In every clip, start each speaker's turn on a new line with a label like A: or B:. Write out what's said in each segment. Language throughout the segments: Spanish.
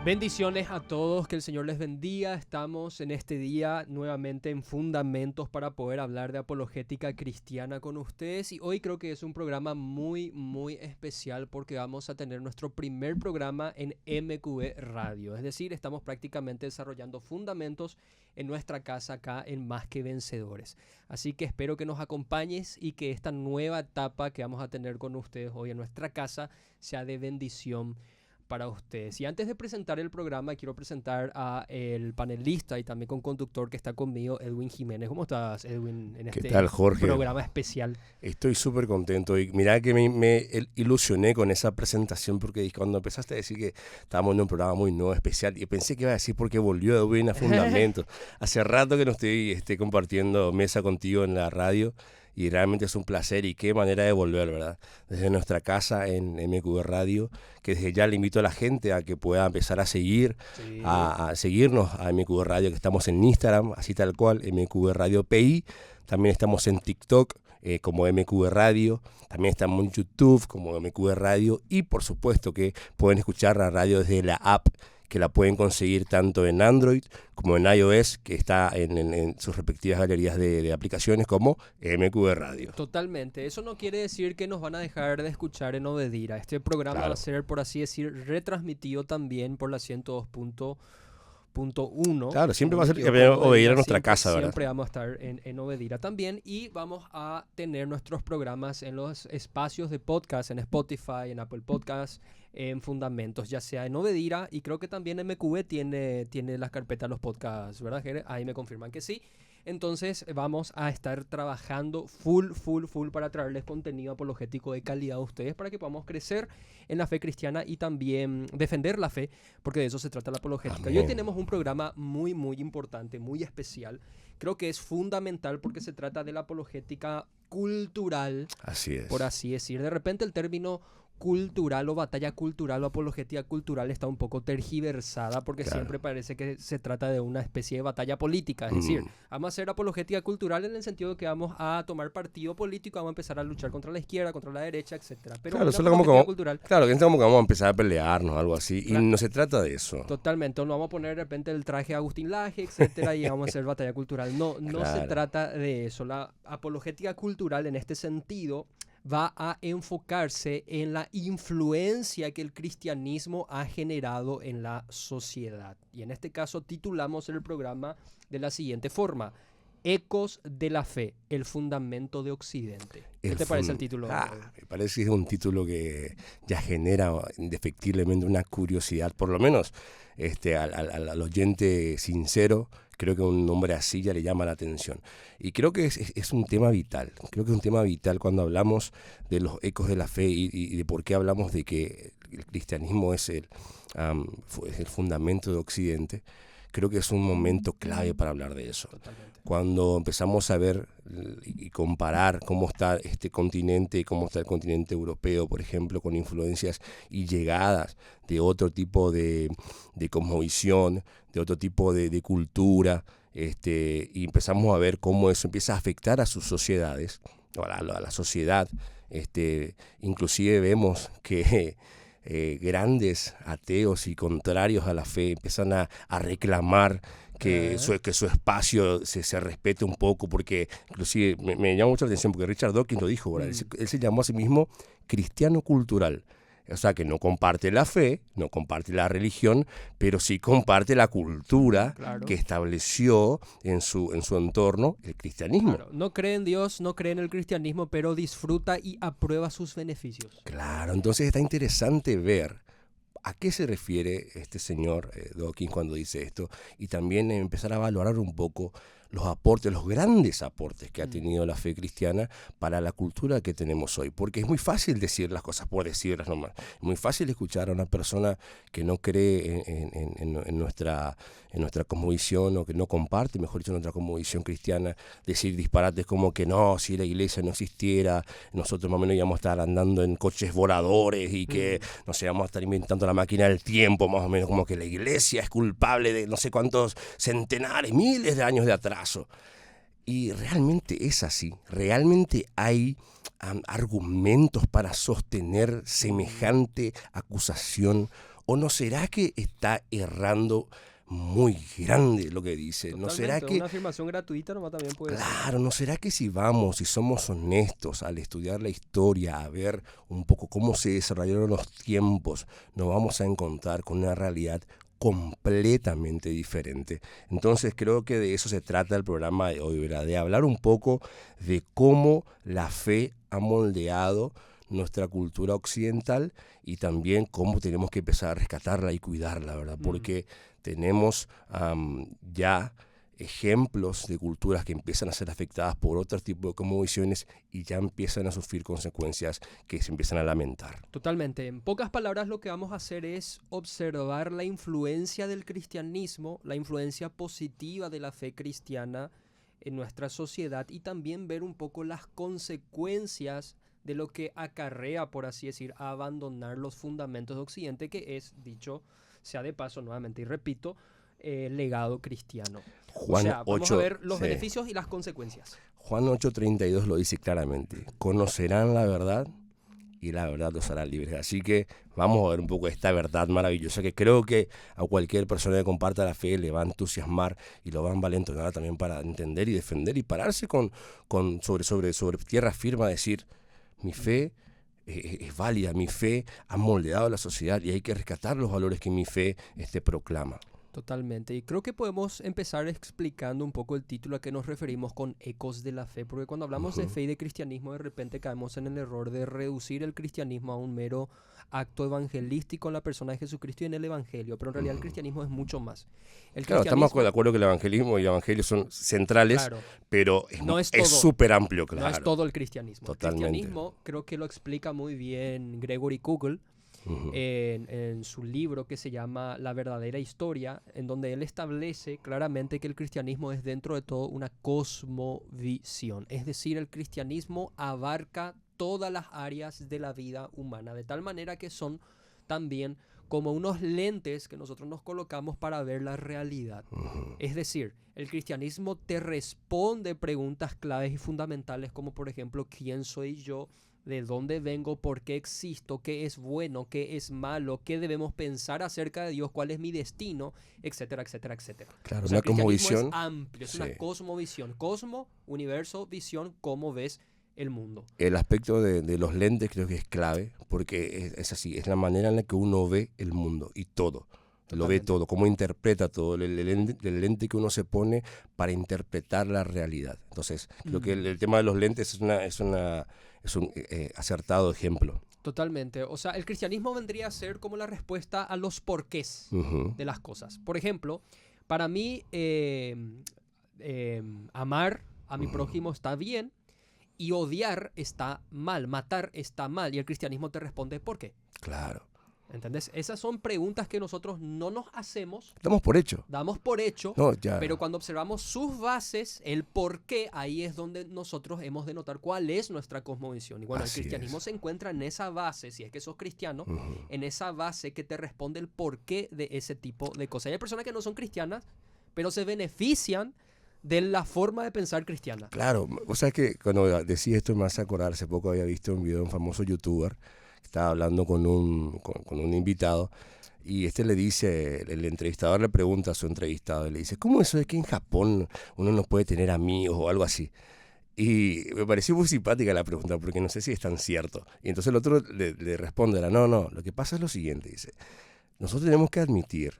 A: Bendiciones a todos, que el Señor les bendiga. Estamos en este día nuevamente en Fundamentos para poder hablar de apologética cristiana con ustedes. Y hoy creo que es un programa muy especial porque vamos a tener nuestro primer programa en MQB Radio. Es decir, estamos prácticamente desarrollando fundamentos en nuestra casa acá en Más que Vencedores. Así que espero que nos acompañes y que esta nueva etapa que vamos a tener con ustedes hoy en nuestra casa sea de bendición para ustedes. Y antes de presentar el programa, quiero presentar a el panelista y también conductor que está conmigo, Edwin Jiménez. ¿Cómo estás, Edwin, en
B: ¿Qué
A: este
B: tal, Jorge?
A: programa especial?
B: Estoy súper contento y mirá que me ilusioné con esa presentación porque cuando empezaste a decir que estábamos en un programa muy nuevo, especial, y pensé que iba a decir porque volvió Edwin a Fundamentos. Hace rato que no estoy compartiendo mesa contigo en la radio. Y realmente es un placer y qué manera de volver, ¿verdad? Desde nuestra casa en MQB Radio, que desde ya le invito a la gente a que pueda empezar a seguir,
A: Sí.
B: a seguirnos a MQB Radio, que estamos en Instagram, así tal cual, MQB Radio PI. También estamos en TikTok como MQB Radio. También estamos en YouTube como MQB Radio. Y por supuesto que pueden escuchar la radio desde la app, que la pueden conseguir tanto en Android como en iOS, que está en sus respectivas galerías de aplicaciones como MQB Radio.
A: Totalmente. Eso no quiere decir que nos van a dejar de escuchar en Obedira. Este programa va a ser, por así decir, retransmitido también por la 102.1.
B: Claro, siempre va a ser Obedira en nuestra casa, ¿verdad?
A: Siempre vamos a estar en Obedira también. Y vamos a tener nuestros programas en los espacios de podcast, en Spotify, en Apple Podcasts, en Fundamentos, ya sea en Obedira. Y creo que también MQB tiene las carpetas, los podcasts, ¿verdad, Jere? Ahí me confirman que sí. Entonces vamos a estar trabajando full para traerles contenido apologético de calidad a ustedes para que podamos crecer en la fe cristiana y también defender la fe, porque de eso se trata la apologética.
B: Amén.
A: Y hoy tenemos un programa muy importante, muy especial. Creo que es fundamental porque se trata de la apologética cultural.
B: Así es.
A: Por así decir. De repente el término cultural o batalla cultural o apologética cultural está un poco tergiversada porque siempre parece que se trata de una especie de batalla política. Es decir, vamos a hacer apologética cultural en el sentido de que vamos a tomar partido político, vamos a empezar a luchar contra la izquierda, contra la derecha, etcétera. Pero
B: claro,
A: una apologética cultural.
B: Claro, que es como que vamos a empezar a pelearnos, algo así. Claro. Y no se trata de eso.
A: Totalmente. No vamos a poner de repente el traje de Agustín Laje, etcétera, y vamos a hacer batalla cultural. No se trata de eso. La apologética cultural en este sentido va a enfocarse en la influencia que el cristianismo ha generado en la sociedad. Y en este caso titulamos el programa de la siguiente forma: Ecos de la Fe, el fundamento de Occidente. ¿Qué te parece el título?
B: Me parece que es un título que ya genera indefectiblemente una curiosidad, por lo menos al oyente sincero. Creo que un nombre así ya le llama la atención. Y creo que es un tema vital. Creo que es un tema vital cuando hablamos de los ecos de la fe y de por qué hablamos de que el cristianismo es el fundamento de Occidente. Creo que es un momento clave para hablar de eso.
A: Totalmente.
B: Cuando empezamos a ver y comparar cómo está este continente, cómo está el continente europeo, por ejemplo, con influencias y llegadas de otro tipo de cosmovisión, de otro tipo de cultura, y empezamos a ver cómo eso empieza a afectar a sus sociedades, a la sociedad. Inclusive vemos que grandes ateos y contrarios a la fe empiezan a reclamar que su espacio se respete un poco, porque inclusive me llama mucho la atención porque Richard Dawkins lo dijo, ¿verdad? Él se llamó a sí mismo cristiano cultural. O sea, que no comparte la fe, no comparte la religión, pero sí comparte la cultura que estableció en su entorno el cristianismo.
A: Claro. No cree en Dios, no cree en el cristianismo, pero disfruta y aprueba sus beneficios.
B: Claro, entonces está interesante ver a qué se refiere este señor Dawkins cuando dice esto, y también empezar a valorar un poco los aportes, los grandes aportes que ha tenido la fe cristiana para la cultura que tenemos hoy. Porque es muy fácil decir las cosas por decirlas nomás. Es muy fácil escuchar a una persona que no cree en nuestra cosmovisión, o que no comparte, mejor dicho, nuestra cosmovisión cristiana, decir disparates como que no, si la iglesia no existiera, nosotros más o menos íbamos a estar andando en coches voladores y que, no sé, vamos a estar inventando la máquina del tiempo, más o menos como que la iglesia es culpable de no sé cuántos centenares, miles de años de atraso. Y realmente es así, realmente hay argumentos para sostener semejante acusación ¿O no será que está errando muy grande lo que dice?
A: Totalmente,
B: ¿No será que,
A: una afirmación gratuita nomás también puede ser.
B: claro, no será que si vamos, si somos honestos al estudiar la historia, a ver un poco cómo se desarrollaron los tiempos, nos vamos a encontrar con una realidad completamente diferente? Entonces creo que de eso se trata el programa de hoy, ¿verdad? De hablar un poco de cómo la fe ha moldeado nuestra cultura occidental y también cómo tenemos que empezar a rescatarla y cuidarla, ¿verdad? Porque tenemos ya ejemplos de culturas que empiezan a ser afectadas por otro tipo de cosmovisiones y ya empiezan a sufrir consecuencias que se empiezan a lamentar.
A: Totalmente. En pocas palabras, lo que vamos a hacer es observar la influencia del cristianismo, la influencia positiva de la fe cristiana en nuestra sociedad y también ver un poco las consecuencias de lo que acarrea, por así decir, a abandonar los fundamentos de Occidente, que es, dicho sea de paso nuevamente y repito, legado cristiano.
B: Juan
A: o sea, vamos
B: 8,
A: a ver los
B: sí.
A: beneficios y las consecuencias.
B: Juan 8:32 lo dice claramente: conocerán la verdad y la verdad los hará libres. Así que vamos a ver un poco esta verdad maravillosa que creo que a cualquier persona que comparta la fe le va a entusiasmar y lo va a envalentonar también para entender y defender y pararse sobre tierra firme a decir: mi fe es válida, mi fe ha moldeado la sociedad y hay que rescatar los valores que mi fe proclama.
A: Totalmente. Y creo que podemos empezar explicando un poco el título a que nos referimos con ecos de la fe, porque cuando hablamos de fe y de cristianismo, de repente caemos en el error de reducir el cristianismo a un mero acto evangelístico en la persona de Jesucristo y en el evangelio, pero en realidad el cristianismo es mucho más.
B: Claro, estamos de acuerdo que el evangelismo y el evangelio son centrales,
A: claro,
B: pero
A: no
B: es súper amplio, claro.
A: No es todo el cristianismo.
B: Totalmente.
A: El cristianismo creo que lo explica muy bien Gregory Kugel, en su libro que se llama La verdadera historia, en donde él establece claramente que el cristianismo es dentro de todo una cosmovisión. Es decir, el cristianismo abarca todas las áreas de la vida humana, de tal manera que son también como unos lentes que nosotros nos colocamos para ver la realidad. Es decir, el cristianismo te responde preguntas claves y fundamentales como por ejemplo, ¿quién soy yo? ¿De dónde vengo? ¿Por qué existo? ¿Qué es bueno? ¿Qué es malo? ¿Qué debemos pensar acerca de Dios? ¿Cuál es mi destino? Etcétera, etcétera, etcétera.
B: Claro,
A: o sea,
B: una cosmovisión
A: es amplio, es una cosmovisión. Cosmo, universo, visión, cómo ves el mundo.
B: El aspecto de los lentes creo que es clave, porque es así, es la manera en la que uno ve el mundo y todo. Totalmente. Lo ve todo, cómo interpreta todo, el lente que uno se pone para interpretar la realidad. Entonces, creo que el tema de los lentes es un acertado ejemplo.
A: Totalmente. O sea, el cristianismo vendría a ser como la respuesta a los porqués de las cosas. Por ejemplo, para mí, amar a mi prójimo está bien y odiar está mal, matar está mal. Y el cristianismo te responde ¿por qué?
B: Claro.
A: ¿Entendés? Esas son preguntas que nosotros no nos hacemos.
B: Damos por hecho.
A: No, pero cuando observamos sus bases, el por qué, ahí es donde nosotros hemos de notar cuál es nuestra cosmovisión. Y bueno, el cristianismo se encuentra en esa base, si es que sos cristiano, en esa base que te responde el porqué de ese tipo de cosas. Hay personas que no son cristianas, pero se benefician de la forma de pensar cristiana.
B: Claro, o sea que cuando decís esto me hace acordar, hace poco había visto un video de un famoso youtuber que estaba hablando con un invitado y le dice, el entrevistador le pregunta a su entrevistado, le dice, ¿cómo eso de que en Japón uno no puede tener amigos o algo así? Y me pareció muy simpática la pregunta porque no sé si es tan cierto. Y entonces el otro le responde, no, lo que pasa es lo siguiente, dice, nosotros tenemos que admitir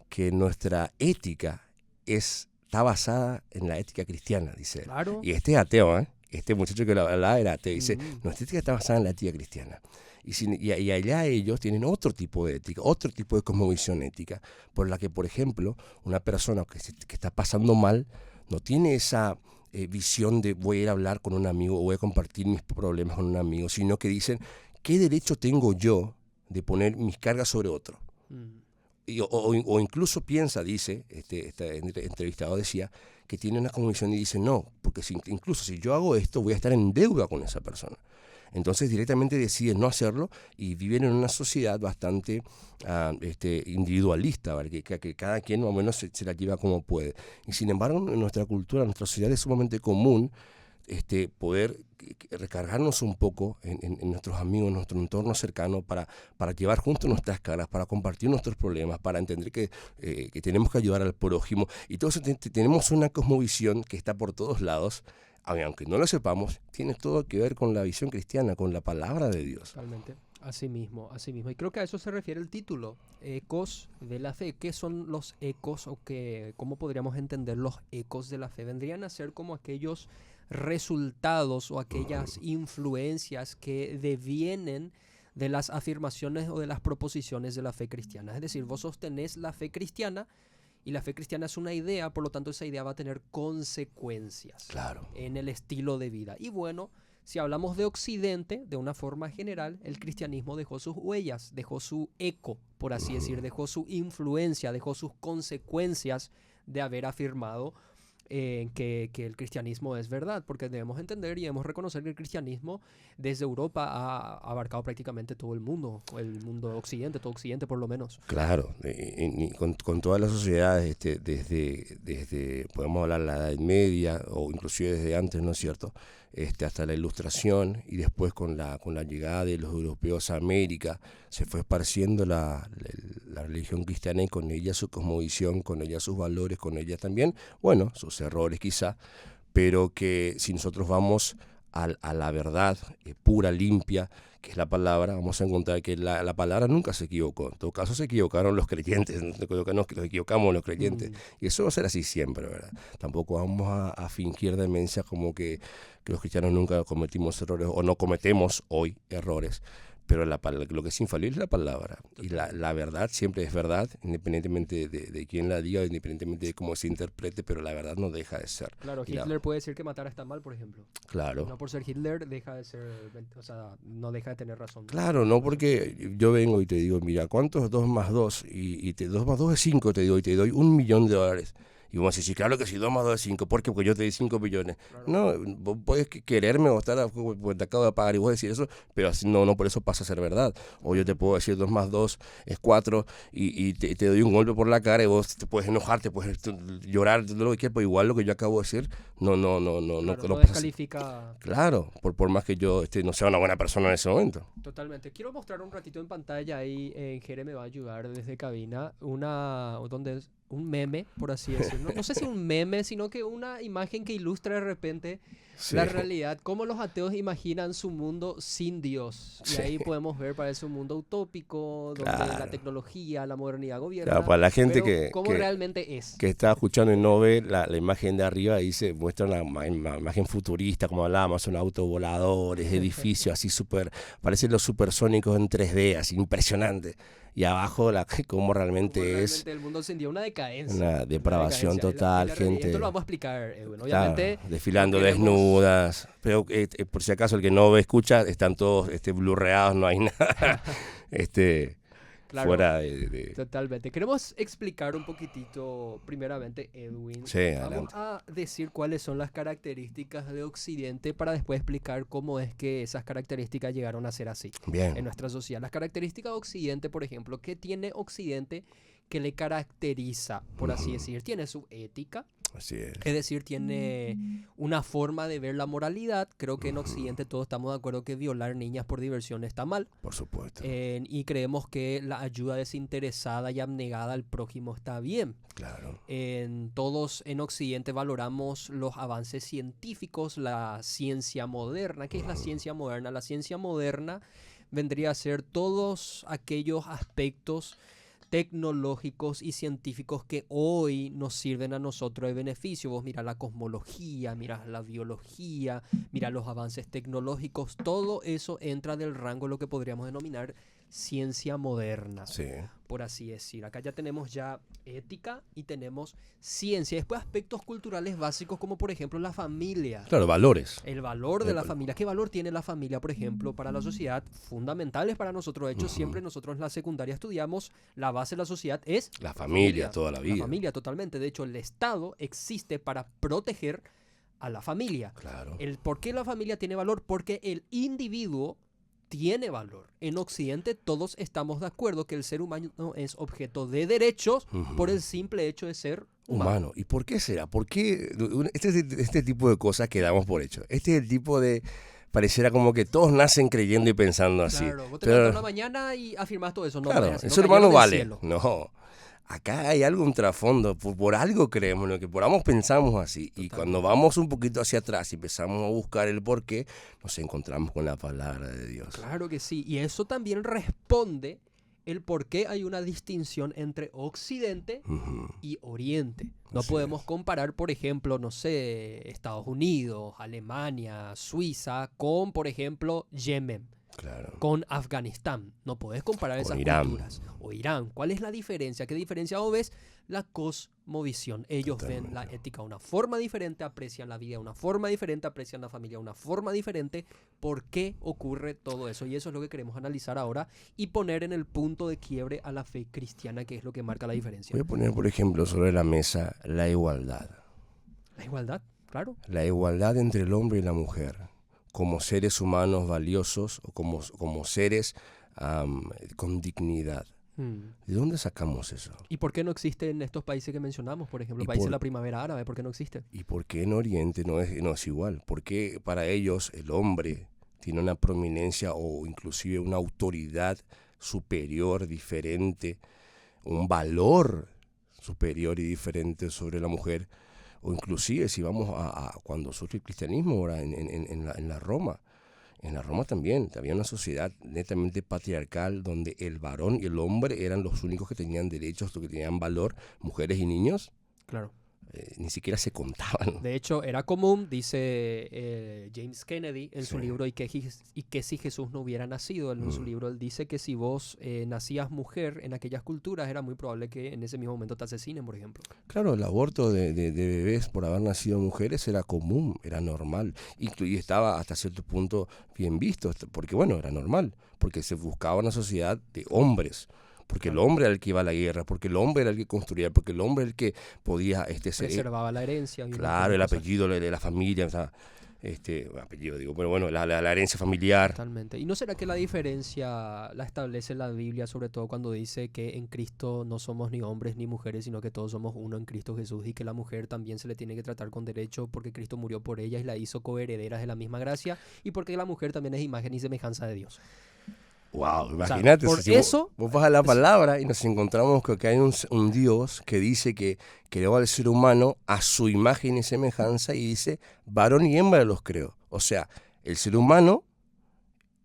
B: que nuestra ética está basada en la ética cristiana, dice él.
A: Claro.
B: Y este es ateo, ¿eh? Este muchacho que lo hablaba era ateo. Dice, nuestra ética está basada en la ética cristiana. Y allá ellos tienen otro tipo de ética, otro tipo de cosmovisión ética, por la que, por ejemplo, una persona que está pasando mal no tiene esa visión de voy a ir a hablar con un amigo o voy a compartir mis problemas con un amigo, sino que dicen, ¿qué derecho tengo yo de poner mis cargas sobre otro? O incluso piensa, dice, este entrevistado decía, que tiene una convicción y dice, no, porque incluso si yo hago esto, voy a estar en deuda con esa persona. Entonces directamente deciden no hacerlo y viven en una sociedad bastante individualista, ¿vale? que cada quien más o menos se la lleva como puede. Y sin embargo, en nuestra cultura, en nuestra sociedad es sumamente común poder recargarnos un poco en nuestros amigos, en nuestro entorno cercano, para llevar juntos nuestras caras, para compartir nuestros problemas, para entender que tenemos que ayudar al prójimo. Y todo eso tenemos una cosmovisión que está por todos lados, aunque no lo sepamos, tiene todo que ver con la visión cristiana, con la palabra de Dios.
A: Totalmente. Así mismo, así mismo. Y creo que a eso se refiere el título, Ecos de la Fe. ¿Qué son los ecos o cómo podríamos entender los ecos de la fe? Vendrían a ser como aquellos resultados o aquellas influencias que devienen de las afirmaciones o de las proposiciones de la fe cristiana. Es decir, vos sostenés la fe cristiana y la fe cristiana es una idea, por lo tanto esa idea va a tener consecuencias en el estilo de vida. Y bueno, si hablamos de Occidente, de una forma general, el cristianismo dejó sus huellas, dejó su eco, por así decir, dejó su influencia, dejó sus consecuencias de haber afirmado que el cristianismo es verdad, porque debemos entender y debemos reconocer que el cristianismo desde Europa ha abarcado prácticamente todo el mundo occidente, todo Occidente por lo menos.
B: Claro, con todas las sociedades, desde, podemos hablar de la Edad Media o inclusive desde antes, ¿no es cierto?, hasta la Ilustración, y después con la llegada de los europeos a América, se fue esparciendo la religión cristiana, y con ella su cosmovisión, con ella sus valores, con ella también, bueno, sus errores quizá, pero que si nosotros vamos a la verdad pura, limpia, que es la palabra, vamos a encontrar que la palabra nunca se equivocó. En todo caso se equivocaron los creyentes, nos equivocamos los creyentes. Y eso va a ser así siempre, ¿verdad? Tampoco vamos a fingir demencia como que los cristianos nunca cometimos errores o no cometemos hoy errores. Pero lo que es infalible es la palabra. Y la verdad siempre es verdad, independientemente de quién la diga, independientemente de cómo se interprete, pero la verdad no deja de ser.
A: Claro, Hitler puede decir que matar está mal, por ejemplo.
B: Claro.
A: No por ser Hitler deja de ser, o sea, no deja de tener razón.
B: Claro, no porque yo vengo y te digo, mira, ¿cuánto es 2 más 2? Y 2 más 2 es 5, te digo, y te doy $1.000.000. Y vos decís, sí, claro que sí, 2 más 2 es 5. ¿Por qué? Porque yo te di 5 millones. Claro. No, vos podés quererme o estar, porque te acabo de pagar y vos decís eso, pero así no por eso pasa a ser verdad. O yo te puedo decir 2 más 2 es 4 y te doy un golpe por la cara y vos te puedes enojar, te puedes llorar, lo que quieras, pero igual lo que yo acabo de decir no
A: descalifica.
B: Claro, por más que yo no sea una buena persona en ese momento.
A: Totalmente. Quiero mostrar un ratito en pantalla ahí, Jere me va a ayudar desde cabina, un meme, por así decirlo. No sé si un meme, sino que una imagen que ilustra de repente la realidad, cómo los ateos imaginan su mundo sin Dios. Y ahí podemos ver, parece un mundo utópico, donde la tecnología, la modernidad gobierna.
B: Claro, para la gente
A: ¿cómo realmente es?
B: Que está escuchando y no ve la imagen de arriba, ahí se muestra una imagen futurista, como hablábamos, son autos voladores, edificios así parecen los supersónicos en 3D, así impresionante. Y abajo cómo realmente es.
A: El mundo sin Dios, una decadencia.
B: Una depravación total, gente.
A: Esto lo vamos a explicar, Edwin. Obviamente.
B: Claro, desfilando desnudas. Pero por si acaso el que no ve, escucha, están todos blurreados, no hay nada. Claro, fuera de...
A: Totalmente. Queremos explicar un poquitito, primeramente, Edwin.
B: Sí,
A: vamos a decir cuáles son las características de Occidente para después explicar cómo es que esas características llegaron a ser así en nuestra sociedad. Las características de Occidente, por ejemplo, ¿qué tiene Occidente que le caracteriza, por así decir? Tiene su ética.
B: Así es.
A: Es decir, tiene una forma de ver la moralidad. Creo que en Occidente todos estamos de acuerdo que violar niñas por diversión está mal.
B: Por supuesto.
A: Y creemos que la ayuda desinteresada y abnegada al prójimo está bien.
B: Claro.
A: Todos en Occidente valoramos los avances científicos, la ciencia moderna. ¿Qué es la ciencia moderna? La ciencia moderna vendría a ser todos aquellos aspectos tecnológicos y científicos que hoy nos sirven a nosotros de beneficio. Vos mirá la cosmología, mirá la biología, mirá los avances tecnológicos, todo eso entra del rango de lo que podríamos denominar ciencia moderna, por así decir. Acá ya tenemos ya ética y tenemos ciencia. Después aspectos culturales básicos como por ejemplo la familia.
B: Claro, valores.
A: El valor de la familia. ¿Qué valor tiene la familia, por ejemplo, para la sociedad? Fundamentales para nosotros. De hecho, siempre nosotros en la secundaria estudiamos la base de la sociedad es
B: la familia, toda la vida.
A: La familia, totalmente. De hecho, el Estado existe para proteger a la familia.
B: Claro.
A: ¿Por qué la familia tiene valor? Porque el individuo tiene valor. En Occidente todos estamos de acuerdo que el ser humano es objeto de derechos por el simple hecho de ser
B: humano. ¿Y por qué será? ¿Por qué este tipo de cosas que damos por hecho? Este es el tipo de... Pareciera como que todos nacen creyendo y pensando así.
A: Claro, vos te levantas
B: Pero,
A: una mañana y afirmás todo eso. No, no es
B: claro,
A: así,
B: el
A: no
B: ser
A: cayeron
B: humano
A: del
B: vale.
A: cielo.
B: No. Acá hay algo, un trasfondo. Por algo creemos, ¿no? Que por algo pensamos así. Y cuando vamos un poquito hacia atrás y empezamos a buscar el por qué, nos encontramos con la palabra de Dios.
A: Claro que sí. Y eso también responde el por qué hay una distinción entre Occidente
B: Ujú.
A: y Oriente. No
B: Así
A: podemos
B: es.
A: comparar, por ejemplo, no sé, Estados Unidos, Alemania, Suiza, con, por ejemplo, Yemen,
B: Claro.
A: con Afganistán. No podés comparar
B: Con
A: esas
B: Irán.
A: culturas. O Irán. ¿Cuál es la diferencia? ¿Qué diferencia vos ves? La cosmovisión. Ellos ven la
B: Totalmente.
A: ética de una forma diferente, aprecian la vida de una forma diferente, aprecian la familia de una forma diferente. ¿Por qué ocurre todo eso? Y eso es lo que queremos analizar ahora y poner en el punto de quiebre a la fe cristiana, que es lo que marca la diferencia.
B: Voy a poner, por ejemplo, sobre la mesa la igualdad.
A: La igualdad, claro.
B: La igualdad entre el hombre y la mujer, como seres humanos valiosos o como seres con dignidad. ¿De dónde sacamos eso?
A: ¿Y por qué no existe en estos países que mencionamos? Por ejemplo,
B: ¿Y
A: países de
B: por,
A: la primavera árabe, ¿por qué no existe?
B: y por qué en Oriente no es igual? ¿Por qué para ellos el hombre tiene una prominencia o inclusive una autoridad superior, diferente, un valor superior y diferente sobre la mujer? O inclusive si vamos a cuando surge el cristianismo ahora en la Roma. En la Roma también había una sociedad netamente patriarcal donde el varón y el hombre eran los únicos que tenían derechos, los que tenían valor. Mujeres y niños
A: Claro.
B: ni siquiera se contaban.
A: De hecho, era común, dice James Kennedy en su
B: Sí.
A: libro, y que si Jesús no hubiera nacido, en su libro él dice que si vos nacías mujer en aquellas culturas, era muy probable que en ese mismo momento te asesinen, por ejemplo.
B: Claro, el aborto de bebés por haber nacido mujeres era común, era normal. Y estaba hasta cierto punto bien visto, porque bueno, era normal, porque se buscaba una sociedad de hombres. Porque el
A: Claro.
B: hombre era el que iba a la guerra, porque el hombre era el que construía, porque el hombre era el que podía ser,
A: Preservaba la herencia y un montón
B: claro,
A: de
B: el
A: cosas.
B: apellido de la familia, o sea, apellido digo, pero bueno, la herencia familiar.
A: Totalmente. ¿Y no será que la diferencia la establece la Biblia, sobre todo cuando dice que en Cristo no somos ni hombres ni mujeres, sino que todos somos uno en Cristo Jesús, y que la mujer también se le tiene que tratar con derecho porque Cristo murió por ella y la hizo coherederas de la misma gracia, y porque la mujer también es imagen y semejanza de Dios?
B: Wow,
A: O sea,
B: imagínate,
A: por
B: si
A: eso
B: vos vas a la palabra y nos encontramos que hay un Dios que dice que creó al ser humano a su imagen y semejanza y dice, varón y hembra los creó. O sea, el ser humano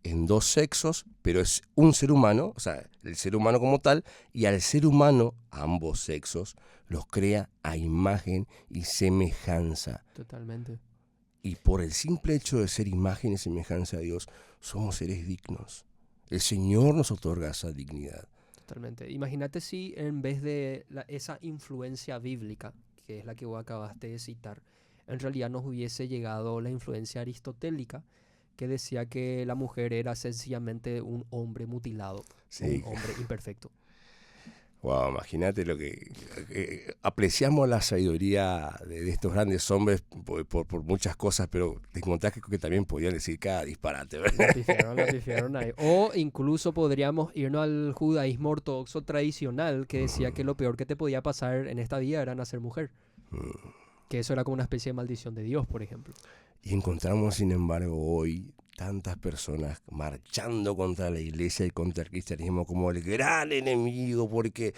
B: en dos sexos, pero es un ser humano, o sea, el ser humano como tal, y al ser humano, ambos sexos, los crea a imagen y semejanza.
A: Totalmente.
B: Y por el simple hecho de ser imagen y semejanza a Dios, somos seres dignos. El Señor nos otorga esa dignidad.
A: Totalmente. Imagínate si en vez de esa influencia bíblica, que es la que vos acabaste de citar, en realidad nos hubiese llegado la influencia aristotélica, que decía que la mujer era sencillamente un hombre mutilado,
B: Sí.
A: un hombre imperfecto.
B: Wow, imagínate lo que apreciamos la sabiduría de estos grandes hombres por muchas cosas, pero te encontrás que también podían decir cada disparate, ¿verdad?
A: La pifiaron ahí. O incluso podríamos irnos al judaísmo ortodoxo tradicional, que decía que lo peor que te podía pasar en esta vida era nacer mujer. Que eso era como una especie de maldición de Dios, por ejemplo.
B: Y encontramos, sin embargo, hoy tantas personas marchando contra la iglesia y contra el cristianismo como el gran enemigo, porque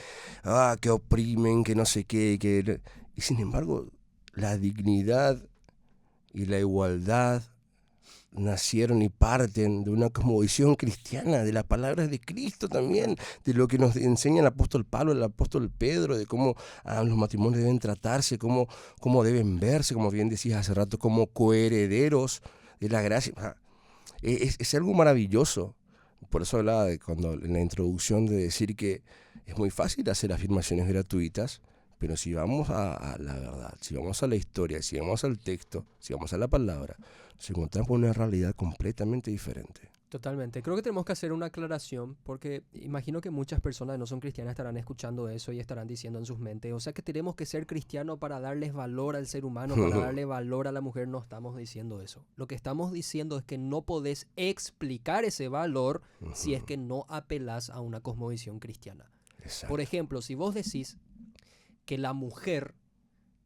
B: que oprimen, que no sé qué, y sin embargo, la dignidad y la igualdad nacieron y parten de una cosmovisión cristiana, de las palabras de Cristo también, de lo que nos enseña el apóstol Pablo, el apóstol Pedro, de cómo los matrimonios deben tratarse, cómo deben verse, como bien decías hace rato, como coherederos de la gracia. Es algo maravilloso. Por eso hablaba en la introducción de decir que es muy fácil hacer afirmaciones gratuitas, pero si vamos a la verdad, si vamos a la historia, si vamos al texto, si vamos a la palabra, nos encontramos con una realidad completamente diferente.
A: Totalmente. Creo que tenemos que hacer una aclaración, porque imagino que muchas personas que no son cristianas estarán escuchando eso y estarán diciendo en sus mentes, o sea que tenemos que ser cristianos para darles valor al ser humano, para darle valor a la mujer. No estamos diciendo eso. Lo que estamos diciendo es que no podés explicar ese valor si es que no apelás a una cosmovisión cristiana.
B: Exacto.
A: Por ejemplo, si vos decís que la mujer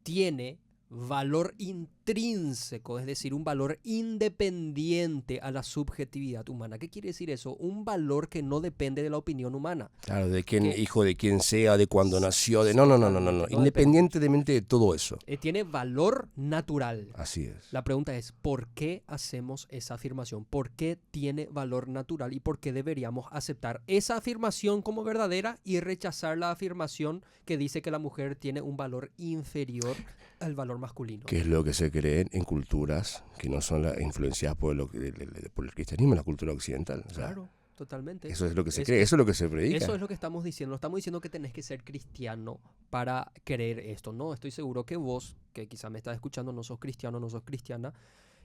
A: tiene valor intrínseco, es decir, un valor independiente a la subjetividad humana. ¿Qué quiere decir eso? Un valor que no depende de la opinión humana.
B: Claro, de quién,
A: Que
B: hijo de quién sea, de cuándo nació, de no.
A: totalmente, no depende.
B: Independientemente de todo eso.
A: Tiene valor natural.
B: Así es.
A: La pregunta es, ¿por qué hacemos esa afirmación? ¿Por qué tiene valor natural y por qué deberíamos aceptar esa afirmación como verdadera y rechazar la afirmación que dice que la mujer tiene un valor inferior al valor masculino?
B: Que es lo que se cree en culturas que no son influenciadas por el cristianismo, la cultura occidental. O sea,
A: Claro, totalmente.
B: eso es lo que se cree, eso es lo que se predica.
A: Eso es lo que estamos diciendo. No estamos diciendo que tenés que ser cristiano para creer esto. No, estoy seguro que vos, que quizá me estás escuchando, no sos cristiano, no sos cristiana,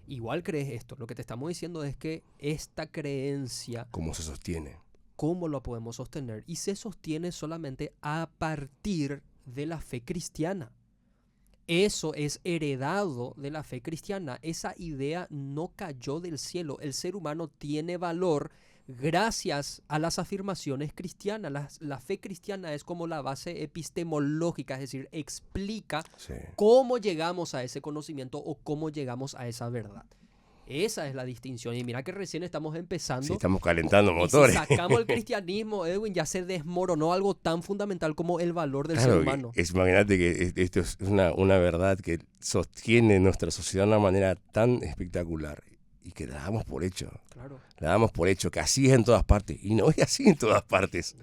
A: igual crees esto. Lo que te estamos diciendo es que esta creencia,
B: ¿Cómo se sostiene?
A: ¿cómo lo podemos sostener? Y se sostiene solamente a partir de la fe cristiana. Eso es heredado de la fe cristiana. Esa idea no cayó del cielo. El ser humano tiene valor gracias a las afirmaciones cristianas. La fe cristiana es como la base epistemológica, es decir, explica
B: Sí.
A: cómo llegamos a ese conocimiento o cómo llegamos a esa verdad. Esa es la distinción. Y mira que recién estamos empezando.
B: Sí, estamos calentando
A: Y
B: motores.
A: si sacamos el cristianismo, Edwin, ya se desmoronó algo tan fundamental como el valor del ser
B: Claro,
A: humano.
B: imagínate que esto es una verdad que sostiene nuestra sociedad de una manera tan espectacular y que la damos por hecho.
A: Claro.
B: La damos por hecho, que así es en todas partes. Y no es así en todas partes.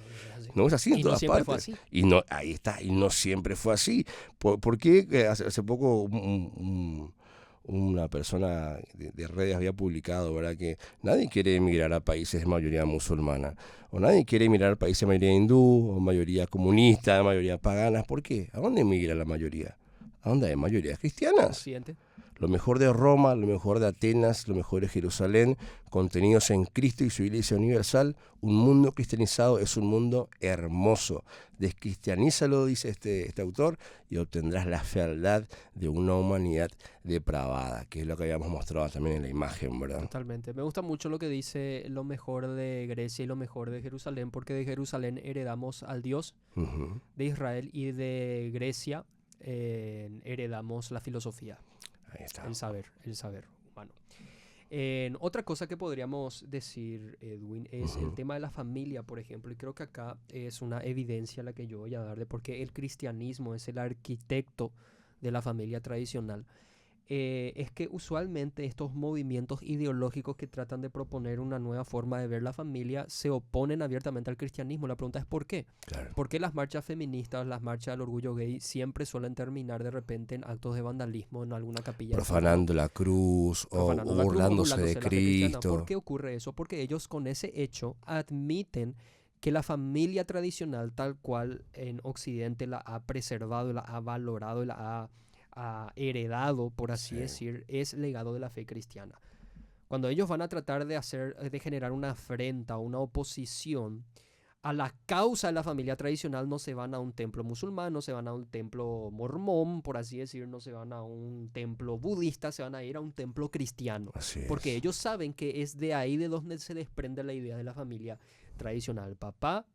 B: No es así en
A: Y no
B: todas
A: siempre
B: partes.
A: fue así.
B: Y no, ahí está, y no siempre fue así. ¿Por qué hace poco una persona de redes había publicado, ¿verdad?, que nadie quiere emigrar a países de mayoría musulmana, o nadie quiere emigrar a países de mayoría hindú, o mayoría comunista, mayoría pagana? ¿Por qué? ¿A dónde emigra la mayoría? ¿A dónde hay mayorías cristianas?
A: Siguiente.
B: Lo mejor de Roma, lo mejor de Atenas, lo mejor de Jerusalén, contenidos en Cristo y su Iglesia universal. Un mundo cristianizado es un mundo hermoso. Descristianízalo, dice este autor, y obtendrás la fealdad de una humanidad depravada, que es lo que habíamos mostrado también en la imagen, ¿verdad?
A: Totalmente. Me gusta mucho lo que dice lo mejor de Grecia y lo mejor de Jerusalén, porque de Jerusalén heredamos al Dios
B: Ujú.
A: de Israel y de Grecia heredamos la filosofía,
B: Ahí está.
A: el saber humano. Otra cosa que podríamos decir, Edwin, es el tema de la familia, por ejemplo, y creo que acá es una evidencia la que yo voy a dar de por qué el cristianismo es el arquitecto de la familia tradicional. Es que usualmente estos movimientos ideológicos que tratan de proponer una nueva forma de ver la familia se oponen abiertamente al cristianismo. La pregunta es ¿por qué?
B: Claro.
A: ¿Por qué las marchas feministas, las marchas del orgullo gay siempre suelen terminar de repente en actos de vandalismo en alguna capilla?
B: Profanando la cruz o
A: Profanando la cruz o
B: burlándose de
A: la fe cristiana?
B: Cristo.
A: ¿Por qué ocurre eso? Porque ellos con ese hecho admiten que la familia tradicional tal cual en Occidente la ha preservado, la ha valorado, la ha heredado, por así decir, es legado de la fe cristiana. Cuando ellos van a tratar de generar una afrenta o una oposición a la causa de la familia tradicional, no se van a un templo musulmán, no se van a un templo mormón, por así decir, no se van a un templo budista, se van a ir a un templo cristiano.
B: Así es.
A: Porque ellos saben que es de ahí de donde se desprende la idea de la familia tradicional. Papá,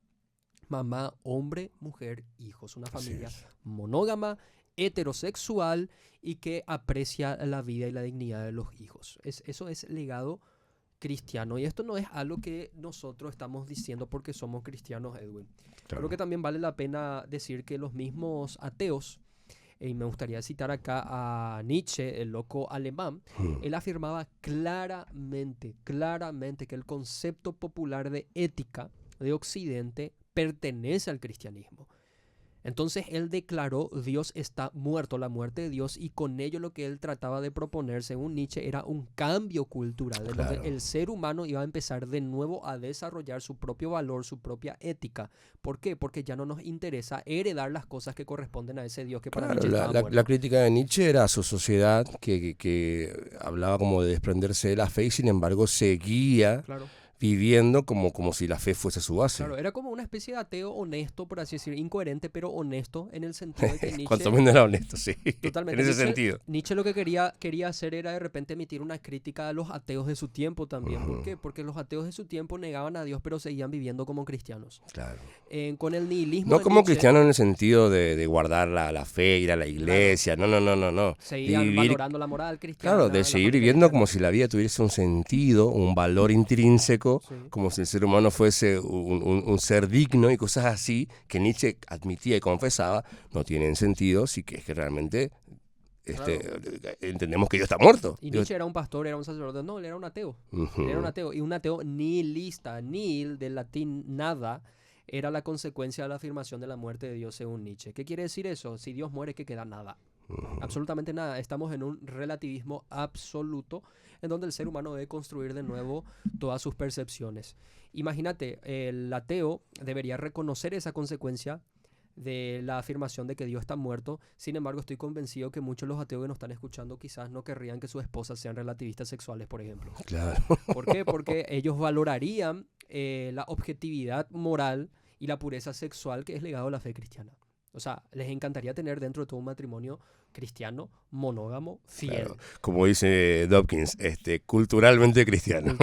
A: mamá, hombre, mujer, hijos. Una familia monógama, heterosexual y que aprecia la vida y la dignidad de los hijos. Eso es legado cristiano. Y esto no es algo que nosotros estamos diciendo porque somos cristianos, Edwin.
B: Claro.
A: Creo que también vale la pena decir que los mismos ateos, y me gustaría citar acá a Nietzsche, el loco alemán, él afirmaba claramente que el concepto popular de ética de Occidente pertenece al cristianismo. Entonces él declaró Dios está muerto, la muerte de Dios, y con ello lo que él trataba de proponer, según Nietzsche, era un cambio cultural, de donde el ser humano iba a empezar de nuevo a desarrollar su propio valor, su propia ética. ¿Por qué? Porque ya no nos interesa heredar las cosas que corresponden a ese Dios que para Nietzsche estaba muerto.
B: La crítica de Nietzsche era a su sociedad que hablaba como de desprenderse de la fe y sin embargo seguía viviendo como si la fe fuese su base.
A: Claro, era como una especie de ateo honesto, por así decir, incoherente, pero honesto en el sentido de que Nietzsche...
B: Cuanto menos era honesto, sí.
A: Totalmente.
B: En ese sentido.
A: Nietzsche lo que quería hacer era de repente emitir una crítica a los ateos de su tiempo también. ¿Por qué? Porque los ateos de su tiempo negaban a Dios, pero seguían viviendo como cristianos.
B: Claro.
A: Con el nihilismo
B: No
A: de
B: como
A: Nietzsche,
B: cristiano en el sentido de guardar la fe, ir a la iglesia.
A: Claro.
B: No.
A: seguían valorando la moral cristiana.
B: Claro, de
A: la
B: seguir
A: familia
B: viviendo
A: cristiana.
B: como si la vida tuviese un sentido, un valor intrínseco,
A: Sí.
B: como si el ser humano fuese un ser digno y cosas así que Nietzsche admitía y confesaba, no tienen sentido si que es que realmente entendemos que Dios está muerto.
A: Y Nietzsche era un pastor, era un sacerdote. No, él era un ateo. Él era un ateo. Y un ateo nihilista. Nihil, del latín nada, era la consecuencia de la afirmación de la muerte de Dios según Nietzsche. ¿Qué quiere decir eso? Si Dios muere, ¿qué queda? Nada. Absolutamente nada. Estamos en un relativismo absoluto en donde el ser humano debe construir de nuevo todas sus percepciones. Imagínate, el ateo debería reconocer esa consecuencia de la afirmación de que Dios está muerto. Sin embargo, estoy convencido que muchos de los ateos que nos están escuchando quizás no querrían que sus esposas sean relativistas sexuales, por ejemplo.
B: Claro.
A: ¿Por qué? Porque ellos valorarían la objetividad moral y la pureza sexual que es legado a la fe cristiana. O sea, les encantaría tener dentro de todo un matrimonio cristiano, monógamo, fiel.
B: Claro. Como dice Dawkins, culturalmente cristiano.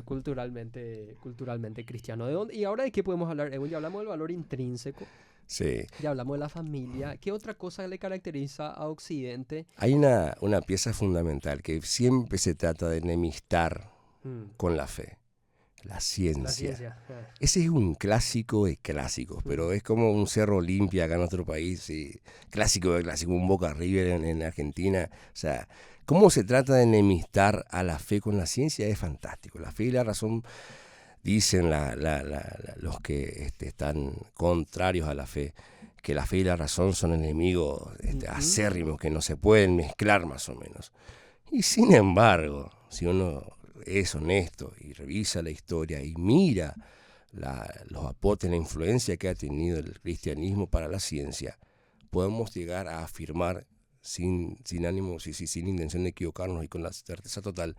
A: Culturalmente cristiano. ¿Y ahora de qué podemos hablar? Ya hablamos del valor intrínseco,
B: Sí.
A: ya hablamos de la familia. ¿Qué otra cosa le caracteriza a Occidente?
B: Hay una pieza fundamental que siempre se trata de enemistar con la fe. La ciencia.
A: La ciencia.
B: Ese es un clásico de clásicos, pero es como un Cerro Olimpia acá en otro país, sí. Clásico de clásicos, un Boca River en Argentina. O sea, cómo se trata de enemistar a la fe con la ciencia es fantástico. La fe y la razón, dicen los que están contrarios a la fe, que la fe y la razón son enemigos acérrimos, que no se pueden mezclar más o menos. Y sin embargo, si uno es honesto y revisa la historia y mira los aportes, la influencia que ha tenido el cristianismo para la ciencia, podemos llegar a afirmar sin ánimo, sin intención de equivocarnos y con la certeza total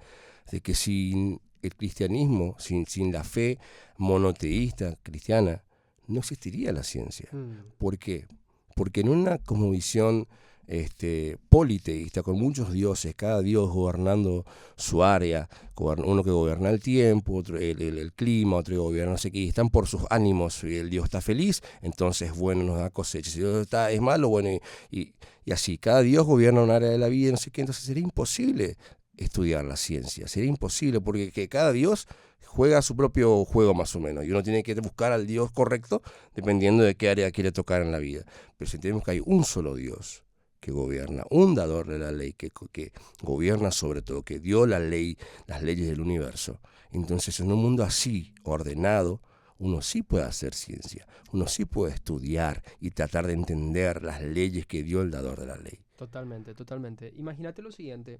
B: de que sin el cristianismo, sin la fe monoteísta cristiana, no existiría la ciencia. ¿Por qué? Porque en una cosmovisión politeísta, con muchos dioses, cada dios gobernando su área, uno que gobierna el tiempo, otro el clima, otro que gobierna no sé qué, y están por sus ánimos, y el dios está feliz, entonces bueno, nos da cosecha, si el dios es malo, bueno, y así, cada dios gobierna un área de la vida, no sé qué, entonces sería imposible estudiar la ciencia, sería imposible, porque que cada dios juega su propio juego más o menos, y uno tiene que buscar al dios correcto dependiendo de qué área quiere tocar en la vida, pero si entendemos que hay un solo dios que gobierna, un dador de la ley, que gobierna sobre todo, que dio la ley, las leyes del universo. Entonces, en un mundo así, ordenado, uno sí puede hacer ciencia, uno sí puede estudiar y tratar de entender las leyes que dio el dador de la ley.
A: Totalmente, totalmente. Imagínate lo siguiente,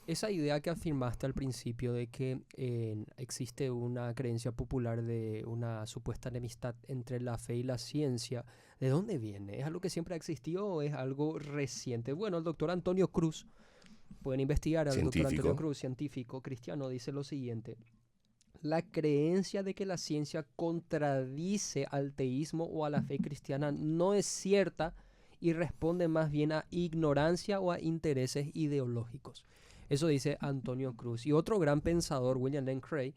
A: esa idea que afirmaste al principio de que existe una creencia popular de una supuesta enemistad entre la fe y la ciencia, ¿de dónde viene? ¿Es algo que siempre ha existido o es algo reciente? Bueno, el doctor Antonio Cruz, pueden investigar al doctor Antonio Cruz, científico cristiano, dice lo siguiente: la creencia de que la ciencia contradice al teísmo o a la fe cristiana no es cierta y responde más bien a ignorancia o a intereses ideológicos. Eso dice Antonio Cruz. Y otro gran pensador, William Lane Craig,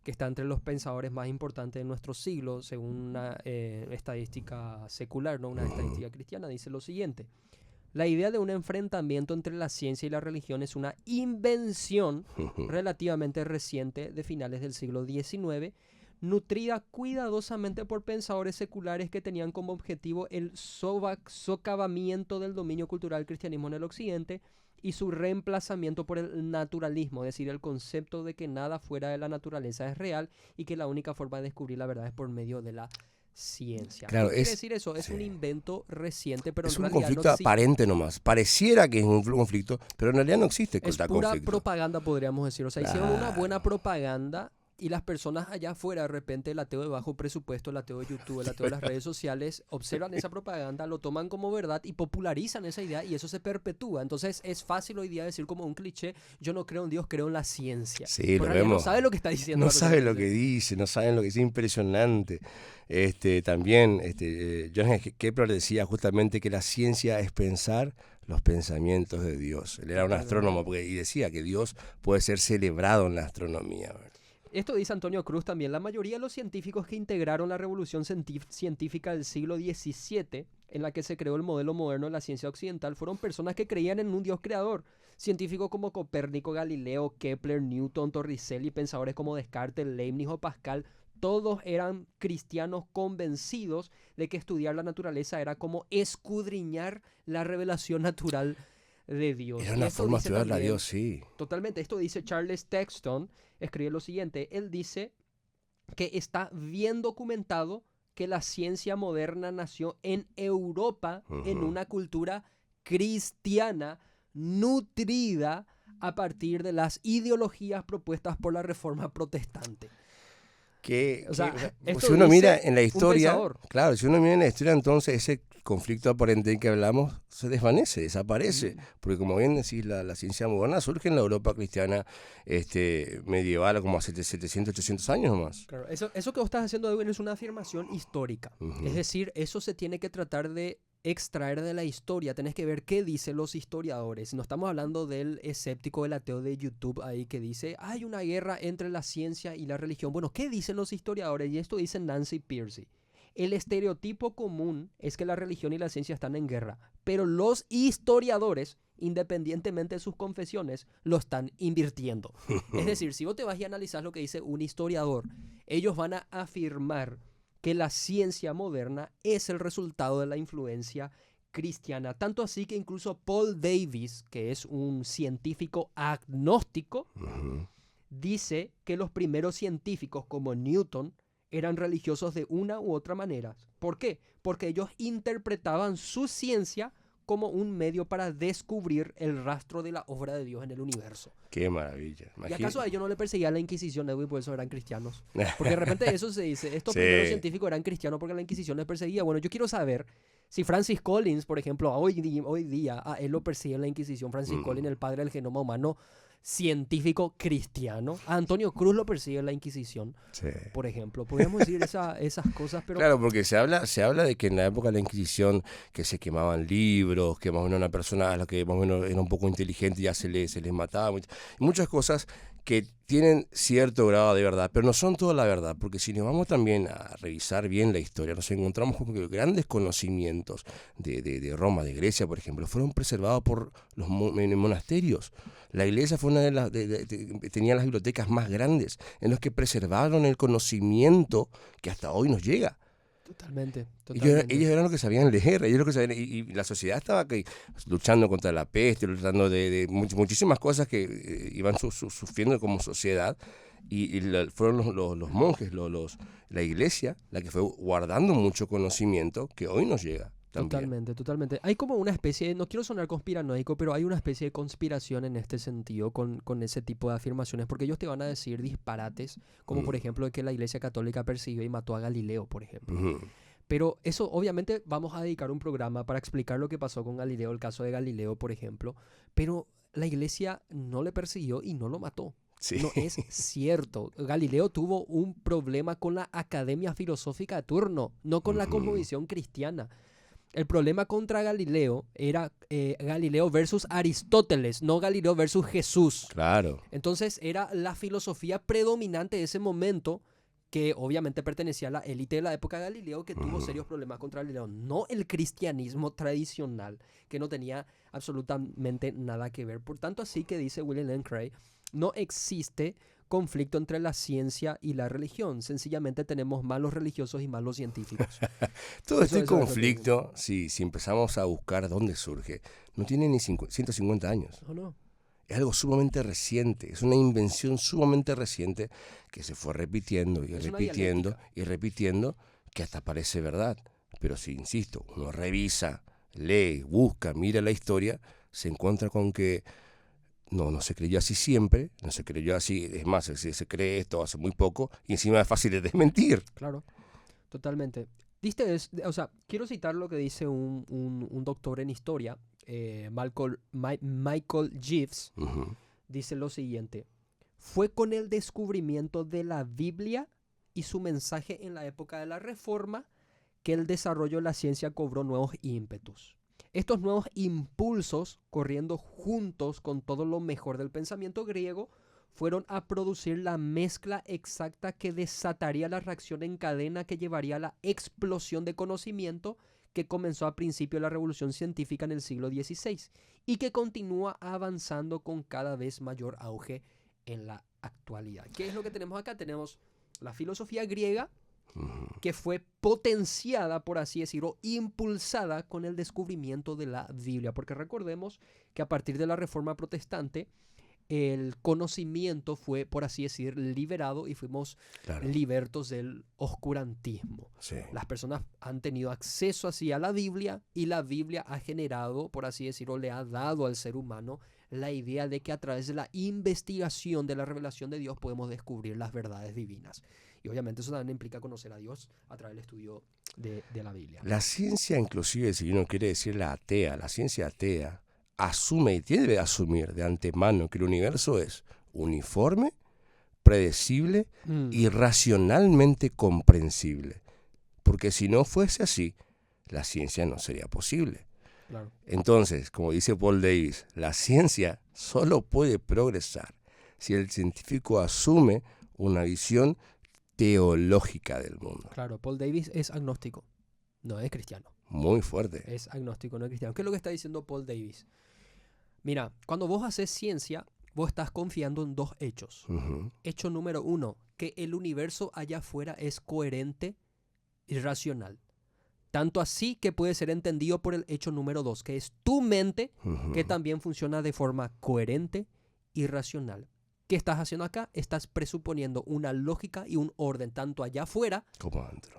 A: que está entre los pensadores más importantes de nuestro siglo, según una estadística secular, no una estadística cristiana, dice lo siguiente: la idea de un enfrentamiento entre la ciencia y la religión es una invención relativamente reciente de finales del siglo XIX, nutrida cuidadosamente por pensadores seculares que tenían como objetivo el socavamiento del dominio cultural del cristianismo en el occidente y su reemplazamiento por el naturalismo, es decir, el concepto de que nada fuera de la naturaleza es real y que la única forma de descubrir la verdad es por medio de la ciencia.
B: Claro,
A: ¿Qué quiere decir eso? Es un invento reciente, pero
B: es
A: en
B: un
A: realidad
B: conflicto
A: no existe.
B: Aparente nomás. Pareciera que es un conflicto, pero en realidad no existe
A: Es
B: tal
A: pura
B: conflicto.
A: propaganda, podríamos decir. O sea, hicieron una buena propaganda Y las personas allá afuera, de repente, el ateo de bajo presupuesto, el ateo de YouTube, el ateo de las redes sociales, observan esa propaganda, lo toman como verdad y popularizan esa idea y eso se perpetúa. Entonces es fácil hoy día decir como un cliché, yo no creo en Dios, creo en la ciencia.
B: Sí,
A: Pero
B: lo
A: en realidad no
B: vemos.
A: sabe lo que está diciendo.
B: No
A: la persona
B: saben
A: que
B: lo que
A: dice.
B: dice, no saben lo que es impresionante. También, John F. Kepler decía justamente que la ciencia es pensar los pensamientos de Dios. Él era un
A: Totalmente.
B: astrónomo y decía que Dios puede ser celebrado en la astronomía.
A: Esto dice Antonio Cruz también. La mayoría de los científicos que integraron la revolución científica del siglo XVII, en la que se creó el modelo moderno de la ciencia occidental, fueron personas que creían en un Dios creador. Científicos como Copérnico, Galileo, Kepler, Newton, Torricelli, pensadores como Descartes, Leibniz o Pascal, todos eran cristianos convencidos de que estudiar la naturaleza era como escudriñar la revelación natural de Dios.
B: Era
A: Y
B: una
A: esto
B: forma de
A: dice
B: estudiar a
A: también,
B: Dios, sí.
A: totalmente, esto dice Charles Texton, escribe lo siguiente, él dice que está bien documentado que la ciencia moderna nació en Europa en una cultura cristiana nutrida a partir de las ideologías propuestas por la Reforma Protestante. O sea, esto
B: Si uno
A: dice
B: mira en la
A: un
B: historia,
A: pensador.
B: claro, si uno mira en la historia, entonces ese conflicto aparente del que hablamos se desvanece, desaparece. Porque como bien decís, la ciencia moderna surge en la Europa cristiana medieval, como hace 700, 800 años nomás.
A: Claro, eso que vos estás haciendo, Edwin, es una afirmación histórica. Es decir, eso se tiene que tratar de extraer de la historia. Tenés que ver qué dicen los historiadores. No estamos hablando del escéptico, del ateo de YouTube ahí que dice, hay una guerra entre la ciencia y la religión. Bueno, ¿qué dicen los historiadores? Y esto dice Nancy Pearcey. El estereotipo común es que la religión y la ciencia están en guerra, pero los historiadores, independientemente de sus confesiones, lo están invirtiendo. Es decir, si vos te vas y analizás lo que dice un historiador, ellos van a afirmar que la ciencia moderna es el resultado de la influencia cristiana. Tanto así que incluso Paul Davies, que es un científico agnóstico, dice que los primeros científicos como Newton eran religiosos de una u otra manera. ¿Por qué? Porque ellos interpretaban su ciencia como un medio para descubrir el rastro de la obra de Dios en el universo.
B: Qué maravilla.
A: ¿Y acaso a ellos no le perseguía la Inquisición, Edwin, por eso eran cristianos? Porque de repente eso se dice, estos primeros científicos eran cristianos porque la Inquisición les perseguía. Bueno, yo quiero saber si Francis Collins, por ejemplo, hoy día a él lo persigue la Inquisición. Francis Collins, el padre del genoma humano, científico cristiano. A Antonio Cruz lo persigue la Inquisición, por ejemplo. Podríamos decir esas cosas, pero...
B: Claro, porque se habla de que en la época de la Inquisición que se quemaban libros, que más o menos una persona a la que más o menos era un poco inteligente ya se les mataba. Muchas cosas que tienen cierto grado de verdad, pero no son toda la verdad, porque si nos vamos también a revisar bien la historia, nos encontramos con que los grandes conocimientos de Roma, de Grecia, por ejemplo, fueron preservados por los monasterios. La iglesia fue una de las tenía las bibliotecas más grandes en los que preservaron el conocimiento que hasta hoy nos llega.
A: Totalmente.
B: Ellos eran los que sabían leer, ellos lo que sabían, y la sociedad estaba luchando contra la peste, luchando de muchísimas cosas que iban sufriendo como sociedad, y fueron los monjes, la iglesia, la que fue guardando mucho conocimiento que hoy nos llega. También.
A: Totalmente. Hay como una especie, no quiero sonar conspiranoico, pero hay una especie de conspiración en este sentido con ese tipo de afirmaciones, porque ellos te van a decir disparates, como por ejemplo de que la Iglesia Católica persiguió y mató a Galileo, por ejemplo. Pero eso, obviamente, vamos a dedicar un programa para explicar lo que pasó con Galileo, el caso de Galileo, por ejemplo, pero la Iglesia no le persiguió y no lo mató. Sí. No es cierto. Galileo tuvo un problema con la academia filosófica de turno, no con la cosmovisión cristiana. El problema contra Galileo era Galileo versus Aristóteles, no Galileo versus Jesús.
B: Claro.
A: Entonces era la filosofía predominante de ese momento, que obviamente pertenecía a la élite de la época de Galileo, que tuvo serios problemas contra Galileo. No el cristianismo tradicional, que no tenía absolutamente nada que ver. Por tanto, así que dice William Lane Craig, no existe conflicto entre la ciencia y la religión. Sencillamente tenemos malos religiosos y malos científicos.
B: Todo este conflicto, si empezamos a buscar dónde surge, no tiene ni 150 años.
A: No.
B: Es algo sumamente reciente, es una invención sumamente reciente que se fue repitiendo y repitiendo, que hasta parece verdad. Pero si, insisto, uno revisa, lee, busca, mira la historia, se encuentra con que no se creyó así siempre, no se creyó así, es más, se cree esto hace muy poco y encima es fácil de desmentir.
A: Claro, totalmente. O sea, quiero citar lo que dice un doctor en historia, Michael Jeeves,
B: Ujú.
A: dice lo siguiente: fue con el descubrimiento de la Biblia y su mensaje en la época de la Reforma que el desarrollo de la ciencia cobró nuevos ímpetus. Estos nuevos impulsos, corriendo juntos con todo lo mejor del pensamiento griego, fueron a producir la mezcla exacta que desataría la reacción en cadena que llevaría a la explosión de conocimiento que comenzó a principio de la revolución científica en el siglo XVI y que continúa avanzando con cada vez mayor auge en la actualidad. ¿Qué es lo que tenemos acá? Tenemos la filosofía griega, que fue potenciada, por así decirlo, impulsada con el descubrimiento de la Biblia. Porque recordemos que a partir de la Reforma Protestante, el conocimiento fue, por así decir, liberado y fuimos
B: Claro.
A: libertos del oscurantismo.
B: Sí.
A: Las personas han tenido acceso así a la Biblia y la Biblia ha generado, por así decirlo, le ha dado al ser humano la idea de que a través de la investigación de la revelación de Dios podemos descubrir las verdades divinas. Y obviamente eso también implica conocer a Dios a través del estudio de la Biblia.
B: La ciencia, inclusive, si uno quiere decir la atea, la ciencia atea, asume y debe asumir de antemano que el universo es uniforme, predecible y racionalmente comprensible. Porque si no fuese así, la ciencia no sería posible.
A: Claro.
B: Entonces, como dice Paul Davies, la ciencia solo puede progresar si el científico asume una visión teológica del mundo.
A: Claro, Paul Davies es agnóstico, no es cristiano.
B: Muy fuerte.
A: Es agnóstico, no es cristiano. ¿Qué es lo que está diciendo Paul Davies? Mira, cuando vos haces ciencia, vos estás confiando en dos hechos.
B: Uh-huh.
A: Hecho número 1, que el universo allá afuera es coherente y racional. Tanto así que puede ser entendido por el hecho número 2, que es tu mente, que también funciona de forma coherente y racional. ¿Qué estás haciendo acá? Estás presuponiendo una lógica y un orden, tanto allá afuera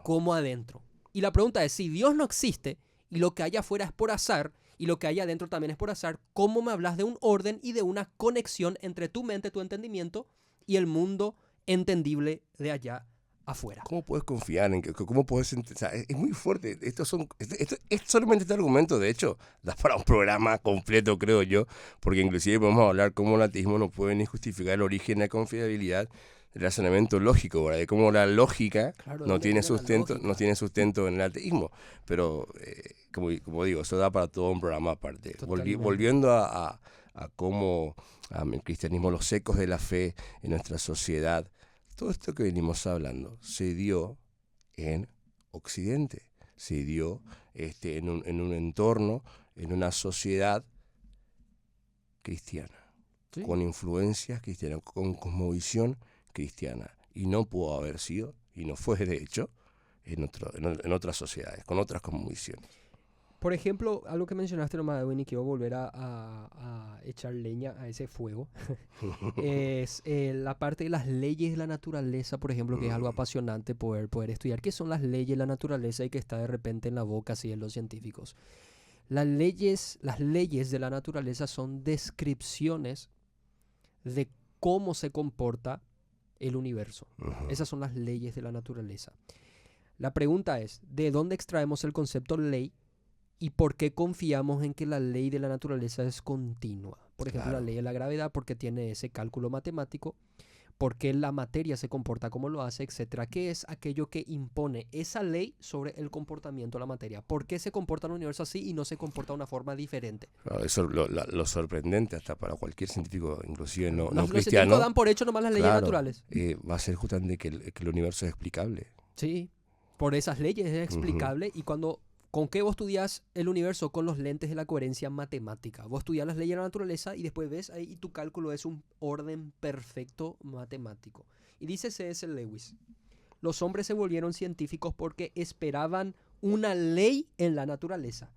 A: como adentro. Y la pregunta es, si Dios no existe y lo que hay afuera es por azar y lo que hay adentro también es por azar, ¿cómo me hablas de un orden y de una conexión entre tu mente, tu entendimiento y el mundo entendible de allá afuera?
B: ¿Cómo puedes confiar en que, cómo puedes, o sea, es muy fuerte. Esto es solamente este argumento, de hecho, da para un programa completo, creo yo, porque inclusive podemos hablar cómo el ateísmo no puede ni justificar el origen de la confiabilidad del razonamiento lógico, ¿verdad? De cómo la lógica no tiene sustento en el ateísmo. Pero, como digo, eso da para todo un programa aparte. Volviendo a cómo el cristianismo, los ecos de la fe en nuestra sociedad. Todo esto que venimos hablando se dio en Occidente, se dio en un entorno, en una sociedad cristiana,
A: ¿Sí?
B: Con influencias cristianas, con cosmovisión cristiana. Y no pudo haber sido, y no fue de hecho, en otras sociedades, con otras cosmovisiones.
A: Por ejemplo, algo que mencionaste nomás, Edwin, y quiero volver a echar leña a ese fuego, es la parte de las leyes de la naturaleza, por ejemplo, que es algo apasionante poder estudiar. ¿Qué son las leyes de la naturaleza y que está de repente en la boca así de los científicos? Las leyes de la naturaleza son descripciones de cómo se comporta el universo. Esas son las leyes de la naturaleza. La pregunta es, ¿de dónde extraemos el concepto ley? ¿Y por qué confiamos en que la ley de la naturaleza es continua? Por ejemplo, la ley de la gravedad, porque tiene ese cálculo matemático, por qué la materia se comporta como lo hace, etcétera. ¿Qué es aquello que impone esa ley sobre el comportamiento de la materia? ¿Por qué se comporta el universo así y no se comporta de una forma diferente?
B: Claro, eso lo sorprendente hasta para cualquier científico, inclusive no
A: Los
B: cristiano.
A: científicos dan por hecho nomás las leyes naturales.
B: Va a ser justamente que el universo es explicable.
A: Sí, por esas leyes es explicable y ¿con qué vos estudias el universo? Con los lentes de la coherencia matemática. Vos estudias las leyes de la naturaleza y después ves ahí y tu cálculo es un orden perfecto matemático. Y dice C.S. Lewis, los hombres se volvieron científicos porque esperaban una ley en la naturaleza.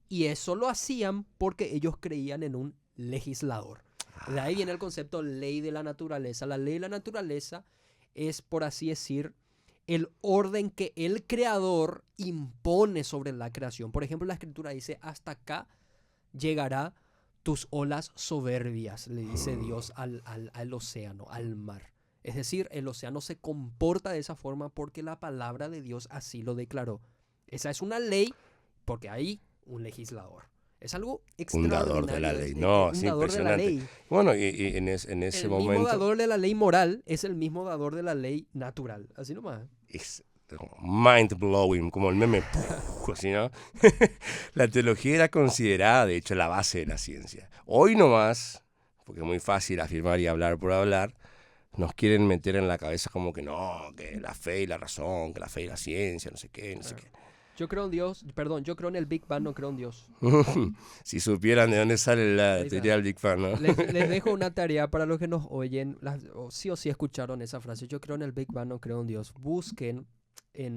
A: Y eso lo hacían porque ellos creían en un legislador. De ahí viene el concepto ley de la naturaleza. La ley de la naturaleza es, por así decir, el orden que el creador impone sobre la creación. Por ejemplo, la escritura dice, hasta acá llegará tus olas soberbias, le dice Dios al océano, al mar. Es decir, el océano se comporta de esa forma porque la palabra de Dios así lo declaró. Esa es una ley porque hay un legislador. Es algo extraordinario.
B: Fundador de la ley. No, es impresionante. Bueno, y en ese momento...
A: El mismo dador de la ley moral es el mismo dador de la ley natural. Así nomás.
B: Es mind blowing, como el meme. Así, ¿no? La teología era considerada, de hecho, la base de la ciencia. Hoy nomás, porque es muy fácil afirmar y hablar por hablar, nos quieren meter en la cabeza como que no, que la fe y la razón, que la fe y la ciencia, no sé qué, no sé qué.
A: Yo creo en Dios, perdón, yo creo en el Big Bang, no creo en Dios.
B: Si supieran de dónde sale la teoría del Big Bang, ¿no?
A: Les dejo una tarea para los que nos oyen, sí o sí escucharon esa frase. Yo creo en el Big Bang, no creo en Dios. Busquen,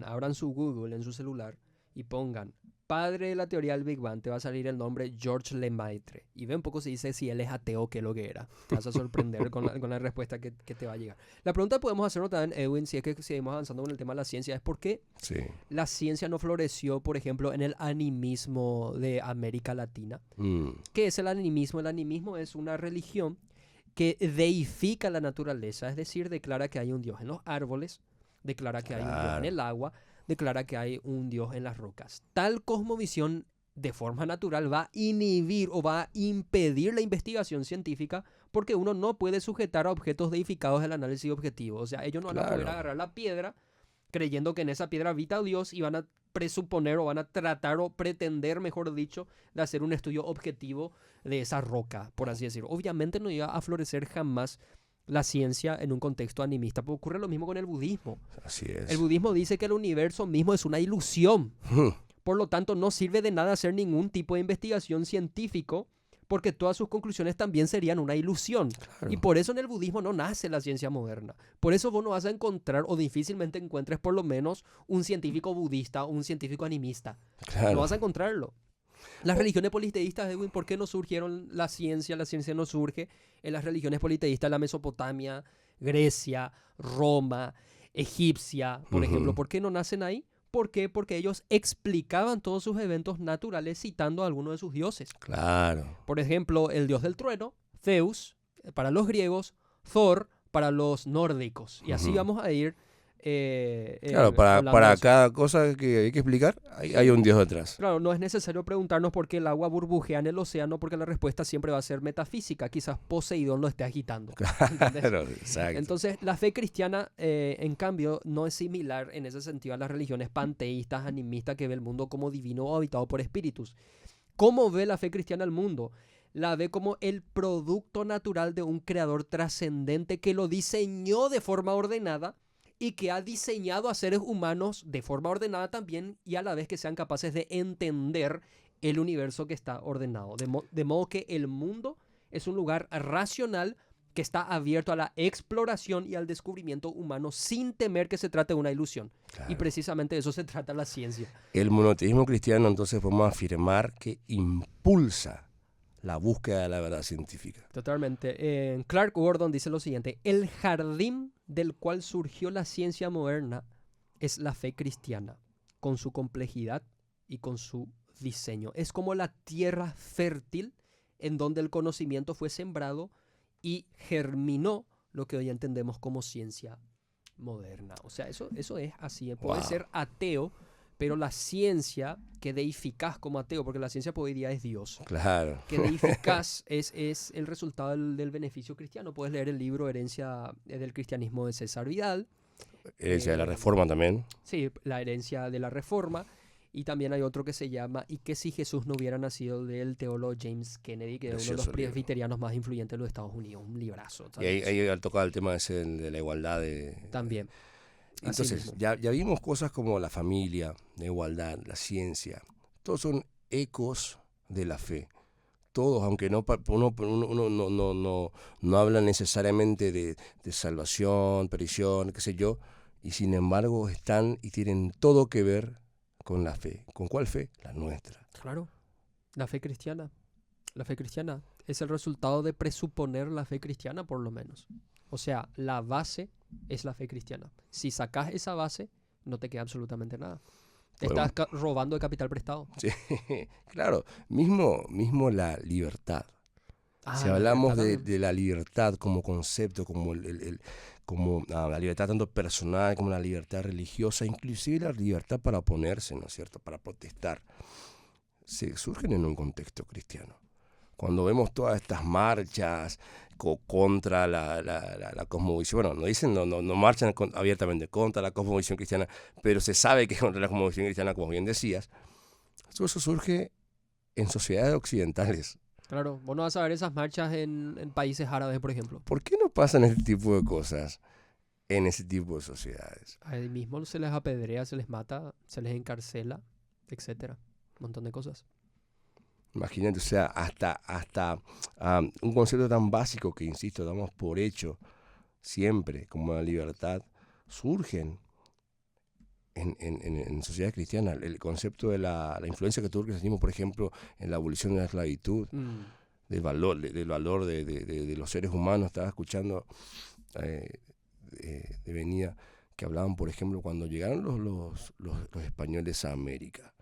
A: abran su Google en su celular y pongan padre de la teoría del Big Bang. Te va a salir el nombre Georges Lemaitre. Y ve un poco si dice si él es ateo, qué es lo que era. Te vas a sorprender con la respuesta que te va a llegar. La pregunta que podemos hacernos también, Edwin, si es que seguimos avanzando con el tema de la ciencia, es por qué la ciencia no floreció, por ejemplo, en el animismo de América Latina. ¿Qué es el animismo? El animismo es una religión que deifica la naturaleza, es decir, declara que hay un Dios en los árboles, declara que hay un Dios en el agua, declara que hay un Dios en las rocas. Tal cosmovisión de forma natural va a inhibir o va a impedir la investigación científica porque uno no puede sujetar a objetos deificados el análisis objetivo. O sea, ellos no van a poder agarrar la piedra creyendo que en esa piedra habita Dios y van a presuponer o van a tratar o pretender, mejor dicho, de hacer un estudio objetivo de esa roca, por así decirlo. Obviamente no iba a florecer jamás la ciencia en un contexto animista. Pero ocurre lo mismo con el budismo.
B: Así es.
A: El budismo dice que el universo mismo es una ilusión. Por lo tanto, no sirve de nada hacer ningún tipo de investigación científico porque todas sus conclusiones también serían una ilusión. Claro. Y por eso en el budismo no nace la ciencia moderna. Por eso vos no vas a encontrar, o difícilmente encuentres por lo menos, un científico budista o un científico animista. Claro. No vas a encontrarlo. Las religiones politeístas, Edwin, ¿por qué no surgieron la ciencia? La ciencia no surge en las religiones politeístas, la Mesopotamia, Grecia, Roma, egipcia, por ejemplo. ¿Por qué no nacen ahí? ¿Por qué? Porque ellos explicaban todos sus eventos naturales citando a alguno de sus dioses.
B: Claro.
A: Por ejemplo, el dios del trueno, Zeus, para los griegos, Thor, para los nórdicos. Y así vamos a ir.
B: Claro, para cada cosa que hay que explicar, hay un Dios detrás.
A: Claro, no es necesario preguntarnos por qué el agua burbujea en el océano, porque la respuesta siempre va a ser metafísica. Quizás Poseidón lo esté agitando.
B: Claro, exacto.
A: Entonces, la fe cristiana, en cambio, no es similar en ese sentido a las religiones panteístas, animistas, que ve el mundo como divino o habitado por espíritus. ¿Cómo ve la fe cristiana el mundo? La ve como el producto natural de un creador trascendente que lo diseñó de forma ordenada y que ha diseñado a seres humanos de forma ordenada también y a la vez que sean capaces de entender el universo que está ordenado. De modo que el mundo es un lugar racional que está abierto a la exploración y al descubrimiento humano sin temer que se trate de una ilusión. Claro. Y precisamente de eso se trata la ciencia.
B: El monoteísmo cristiano, entonces, podemos afirmar que impulsa la búsqueda de la verdad científica.
A: Totalmente. Clark Gordon dice lo siguiente: el jardín del cual surgió la ciencia moderna es la fe cristiana, con su complejidad y con su diseño. Es como la tierra fértil en donde el conocimiento fue sembrado y germinó lo que hoy entendemos como ciencia moderna. O sea, eso es así. Puede ser ateo, pero la ciencia que deificás como ateo, porque la ciencia por hoy día es Dios.
B: Claro.
A: Que deificás es el resultado del beneficio cristiano. Puedes leer el libro Herencia del Cristianismo de César Vidal.
B: Herencia de la Reforma también.
A: Sí, la herencia de la Reforma. Y también hay otro que se llama ¿Y qué si Jesús no hubiera nacido?, del teólogo James Kennedy, que es uno de los presbiterianos más influyentes de los Estados Unidos. Un librazo.
B: Y ahí tocaba el tema ese de la igualdad.
A: También.
B: Entonces, ya vimos cosas como la familia, la igualdad, la ciencia. Todos son ecos de la fe. Todos, aunque uno no habla necesariamente de salvación, perdición, qué sé yo, y sin embargo están y tienen todo que ver con la fe. ¿Con cuál fe? La nuestra.
A: Claro, la fe cristiana. La fe cristiana es el resultado de presuponer la fe cristiana, por lo menos. O sea, la base es la fe cristiana. Si sacás esa base, no te queda absolutamente nada. Te estás robando de capital prestado.
B: Sí, claro. Mismo la libertad. Si
A: la
B: hablamos
A: libertad también.
B: de la libertad como concepto, como la libertad tanto personal como la libertad religiosa, inclusive la libertad para oponerse, ¿no es cierto?, para protestar, se surgen en un contexto cristiano. Cuando vemos todas estas marchas contra la cosmovisión, bueno, no marchan abiertamente contra la cosmovisión cristiana, pero se sabe que es contra la cosmovisión cristiana, como bien decías, todo eso surge en sociedades occidentales.
A: Claro, vos no vas a ver esas marchas en países árabes, por ejemplo.
B: ¿Por qué no pasan este tipo de cosas en ese tipo de sociedades?
A: Ahí mismo se les apedrea, se les mata, se les encarcela, etcétera. Un montón de cosas.
B: Imagínate, o sea, hasta un concepto tan básico que, insisto, damos por hecho siempre, como la libertad, surgen en sociedades cristianas. El concepto de la influencia que tuvo el cristianismo, por ejemplo, en la abolición de la esclavitud, del valor de los seres humanos. Estaba escuchando de venida que hablaban, por ejemplo, cuando llegaron los españoles a América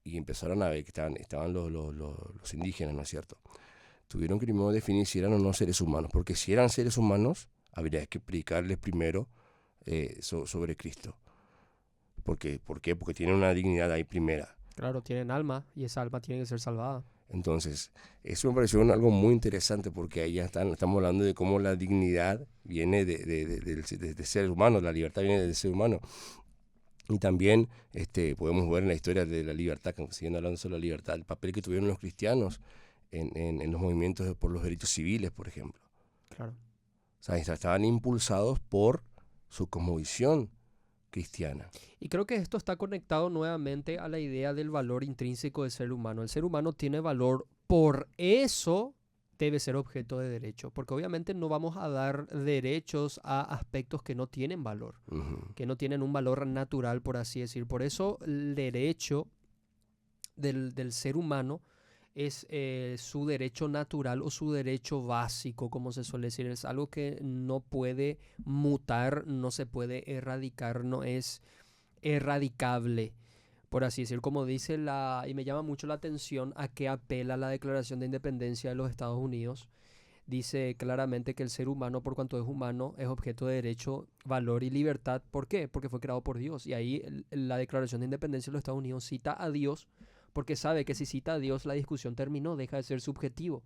B: y empezaron a ver que estaban los indígenas, ¿no es cierto? Tuvieron que primero definir si eran o no seres humanos, porque si eran seres humanos, habría que explicarles primero sobre Cristo. ¿Por qué? Porque tienen una dignidad ahí primera.
A: Claro, tienen alma y esa alma tiene que ser salvada.
B: Entonces, eso me pareció algo muy interesante porque ahí ya estamos hablando de cómo la dignidad viene de ser humano, la libertad viene del ser humano. Y también podemos ver en la historia de la libertad, siguiendo hablando sobre la libertad, el papel que tuvieron los cristianos en los movimientos por los derechos civiles, por ejemplo.
A: Claro.
B: O sea, estaban impulsados por su cosmovisión cristiana.
A: Y creo que esto está conectado nuevamente a la idea del valor intrínseco del ser humano. El ser humano tiene valor, por eso debe ser objeto de derecho, porque obviamente no vamos a dar derechos a aspectos que no tienen valor, que no tienen un valor natural, por así decir. Por eso el derecho del ser humano es su derecho natural o su derecho básico, como se suele decir. Es algo que no puede mutar, no se puede erradicar, no es erradicable, por así decir. Como dice y me llama mucho la atención a qué apela la Declaración de Independencia de los Estados Unidos. Dice claramente que el ser humano, por cuanto es humano, es objeto de derecho, valor y libertad. ¿Por qué? Porque fue creado por Dios. Y ahí la Declaración de Independencia de los Estados Unidos cita a Dios, porque sabe que si cita a Dios la discusión terminó, deja de ser subjetivo.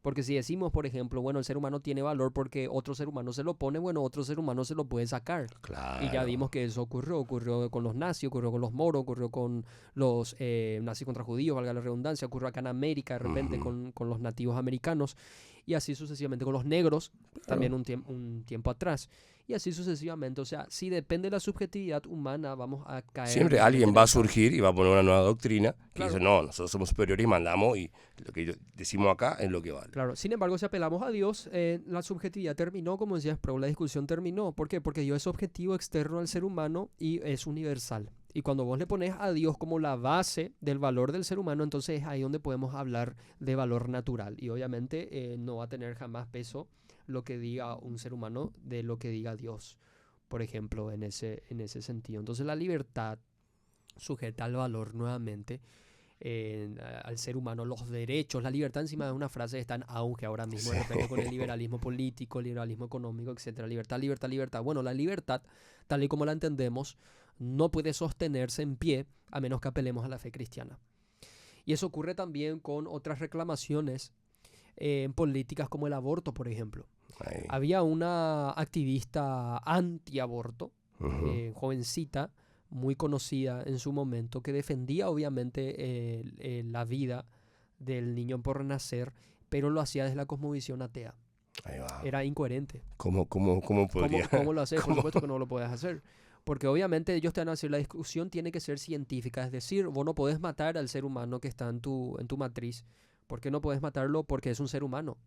A: Porque si decimos, por ejemplo, bueno, el ser humano tiene valor porque otro ser humano se lo pone, bueno, otro ser humano se lo puede sacar.
B: Claro.
A: Y ya vimos que eso ocurrió con los nazis, ocurrió con los moros, ocurrió con los nazis contra judíos, valga la redundancia, ocurrió acá en América de repente con los nativos americanos, y así sucesivamente con los negros, también un tiempo atrás. Y así sucesivamente, o sea, si depende de la subjetividad humana, vamos a caer...
B: Siempre alguien va a surgir y va a poner una nueva doctrina que
A: Claro.
B: dice, no, nosotros somos superiores y mandamos y lo que decimos acá es lo que vale.
A: Claro, sin embargo, si apelamos a Dios, la subjetividad terminó, como decía Sproul, la discusión terminó. ¿Por qué? Porque Dios es objetivo externo al ser humano y es universal. Y cuando vos le pones a Dios como la base del valor del ser humano, entonces es ahí donde podemos hablar de valor natural. Y obviamente no va a tener jamás peso lo que diga un ser humano de lo que diga Dios, por ejemplo, en ese sentido. Entonces la libertad sujeta al valor nuevamente. Al ser humano, los derechos, la libertad encima de una frase está en auge ahora mismo, de repente con el liberalismo político, el liberalismo económico, etcétera. Libertad, libertad, libertad. Bueno, la libertad, tal y como la entendemos, no puede sostenerse en pie a menos que apelemos a la fe cristiana. Y eso ocurre también con otras reclamaciones en políticas como el aborto, por ejemplo.
B: Ahí.
A: Había una activista antiaborto, jovencita, muy conocida en su momento, que defendía obviamente la vida del niño por nacer, pero lo hacía desde la cosmovisión atea.
B: Ahí va.
A: Era incoherente.
B: ¿Cómo podría?
A: ¿Cómo lo haces? Por supuesto que no lo puedes hacer. Porque obviamente ellos te van a decir, la discusión tiene que ser científica, es decir, vos no podés matar al ser humano que está en tu matriz. ¿Por qué no podés matarlo? Porque es un ser humano.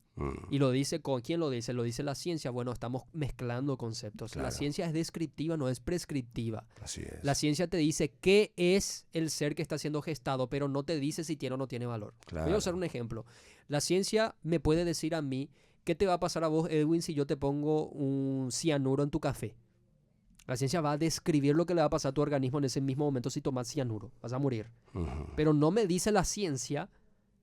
A: Y lo dice, ¿quién lo dice? Lo dice la ciencia. Bueno, estamos mezclando conceptos.
B: Claro.
A: La ciencia es descriptiva, no es prescriptiva.
B: Así es.
A: La ciencia te dice qué es el ser que está siendo gestado, pero no te dice si tiene o no tiene valor.
B: Claro.
A: Voy a usar un ejemplo. La ciencia me puede decir a mí, ¿qué te va a pasar a vos, Edwin, si yo te pongo un cianuro en tu café? La ciencia va a describir lo que le va a pasar a tu organismo en ese mismo momento si tomas cianuro. Vas a morir. Pero no me dice la ciencia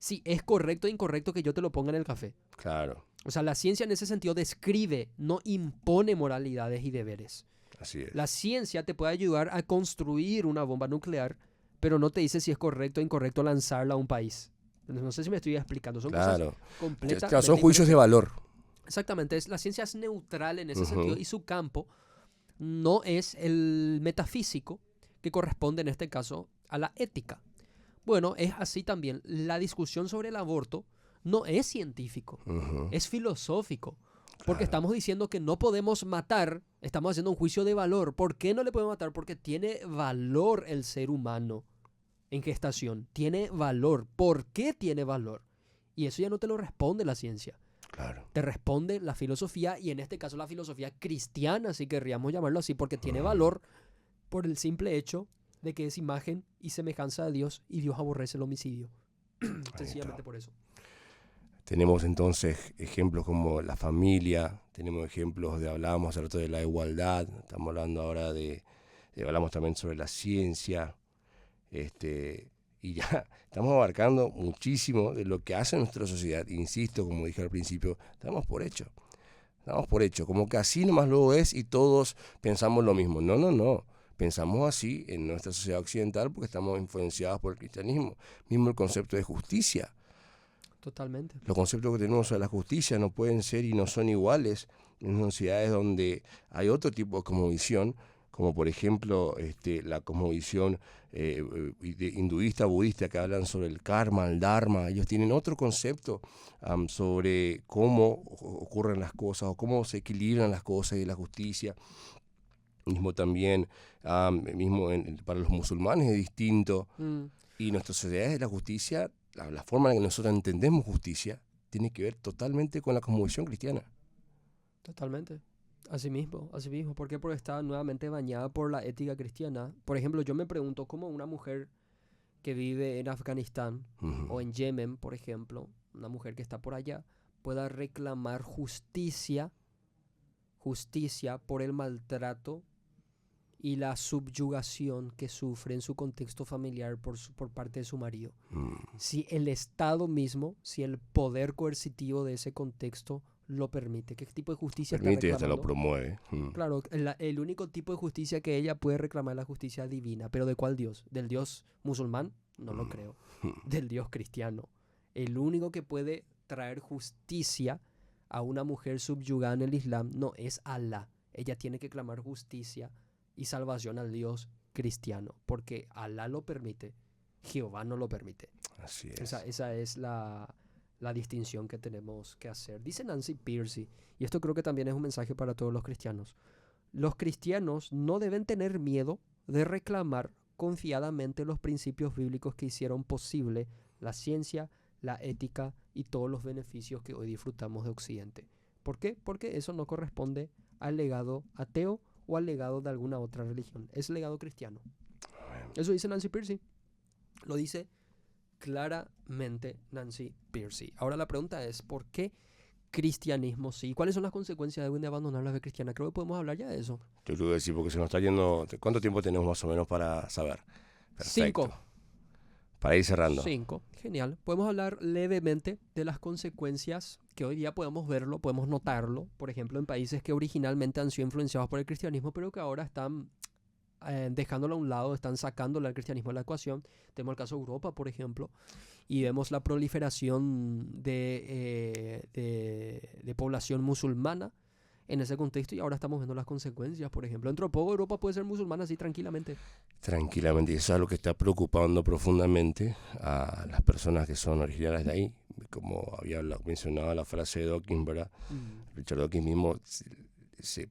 A: si es correcto o incorrecto que yo te lo ponga en el café.
B: Claro,
A: O sea, la ciencia en ese sentido describe, no impone moralidades y deberes.
B: así es.
A: La ciencia te puede ayudar a construir una bomba nuclear, pero no te dice si es correcto o incorrecto lanzarla a un país. No sé si me estoy explicando, son cosas
B: Claro.
A: completamente
B: Son juicios de
A: diferentes.
B: valor.
A: Exactamente, la ciencia es neutral en ese sentido
B: Ujú,
A: y su campo no es el metafísico, que corresponde en este caso a la ética. Bueno, es así también. La discusión sobre el aborto no es científico,
B: ujú,
A: es filosófico. Porque
B: claro.
A: estamos diciendo que no podemos matar, estamos haciendo un juicio de valor. ¿Por qué no le podemos matar? Porque tiene valor el ser humano en gestación. Tiene valor. ¿Por qué tiene valor? Y eso ya no te lo responde la ciencia.
B: Claro.
A: Te responde la filosofía, y en este caso la filosofía cristiana, si querríamos llamarlo así, porque tiene
B: Ujú,
A: valor por el simple hecho de que es imagen y semejanza de Dios, y Dios aborrece el homicidio.
B: ahí está.
A: Sencillamente por eso.
B: Tenemos entonces ejemplos como la familia, tenemos ejemplos hablábamos hace rato de la igualdad, estamos hablando ahora hablamos también sobre la ciencia, y ya estamos abarcando muchísimo de lo que hace nuestra sociedad. Insisto, como dije al principio, damos por hecho, como que así nomás lo es y todos pensamos lo mismo. No, no, no. Pensamos así en nuestra sociedad occidental porque estamos influenciados por el cristianismo. Mismo el concepto de justicia.
A: Totalmente.
B: Los conceptos que tenemos sobre la justicia no pueden ser y no son iguales en sociedades donde hay otro tipo de cosmovisión, como por ejemplo la cosmovisión hinduista, budista, que hablan sobre el karma, el dharma. Ellos tienen otro concepto sobre cómo ocurren las cosas o cómo se equilibran las cosas y la justicia. Mismo también, para los musulmanes es distinto. Y nuestras sociedades de la justicia, la forma en que nosotros entendemos justicia, tiene que ver totalmente con la cosmovisión cristiana.
A: Totalmente. Así mismo, así mismo. ¿Por qué? Porque está nuevamente bañada por la ética cristiana. Por ejemplo, yo me pregunto cómo una mujer que vive en Afganistán o
B: Ujú.
A: en Yemen, por ejemplo, una mujer que está por allá, pueda reclamar justicia por el maltrato y la subyugación que sufre en su contexto familiar por parte de su marido.
B: Mm.
A: Si el Estado mismo, si el poder coercitivo de ese contexto lo permite, ¿qué tipo de justicia está
B: Permite y hasta lo
A: reclamando?
B: promueve.
A: Claro, el único tipo de justicia que ella puede reclamar es la justicia divina. ¿Pero de cuál Dios? ¿Del Dios musulmán? No lo creo. Del Dios cristiano. El único que puede traer justicia a una mujer subyugada en el Islam no es Alá. Ella tiene que clamar justicia y salvación al Dios cristiano, porque Alá lo permite, Jehová no lo permite.
B: Así es.
A: Esa es la distinción que tenemos que hacer. Dice Nancy Pearcey, y esto creo que también es un mensaje para todos los cristianos. Los cristianos no deben tener miedo de reclamar confiadamente los principios bíblicos que hicieron posible la ciencia, la ética y todos los beneficios que hoy disfrutamos de Occidente. ¿Por qué? Porque eso no corresponde al legado ateo o al legado de alguna otra religión. Es legado cristiano. Eso dice Nancy Pearcey. Lo dice claramente Nancy Pearcey. Ahora la pregunta es, ¿por qué cristianismo sí? ¿Cuáles son las consecuencias de abandonar la fe cristiana? Creo que podemos hablar ya de eso.
B: Yo creo que sí, porque se nos está yendo. ¿Cuánto tiempo tenemos más o menos para saber? Perfecto.
A: 5.
B: Para ir cerrando.
A: 5. Genial. Podemos hablar levemente de las consecuencias que hoy día podemos verlo, podemos notarlo, por ejemplo, en países que originalmente han sido influenciados por el cristianismo, pero que ahora están dejándolo a un lado, están sacándole al cristianismo de la ecuación. Tenemos el caso de Europa, por ejemplo, y vemos la proliferación de población musulmana en ese contexto, y ahora estamos viendo las consecuencias. Por ejemplo, dentro de poco Europa puede ser musulmana así tranquilamente.
B: Tranquilamente. Y eso es algo que está preocupando profundamente a las personas que son originarias de ahí. Como había mencionado la frase de Dawkins, ¿verdad? Richard Dawkins mismo se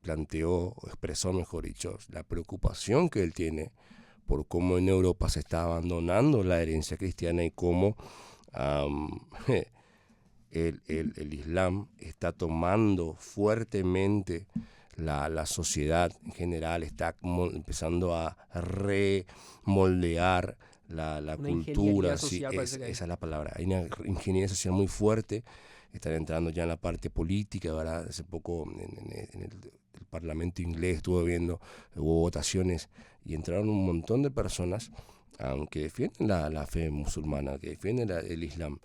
B: planteó, o expresó, mejor dicho, la preocupación que él tiene por cómo en Europa se está abandonando la herencia cristiana y cómo el Islam está tomando fuertemente la sociedad en general, está como empezando a remoldear la
A: Una
B: cultura.
A: ingeniería social,
B: Sí,
A: parece que hay.
B: esa es la palabra. Hay una ingeniería social muy fuerte. Están entrando ya en la parte política, ¿verdad? Hace poco en el Parlamento inglés estuve viendo, hubo votaciones y entraron un montón de personas aunque defienden la fe musulmana, que defienden el Islam.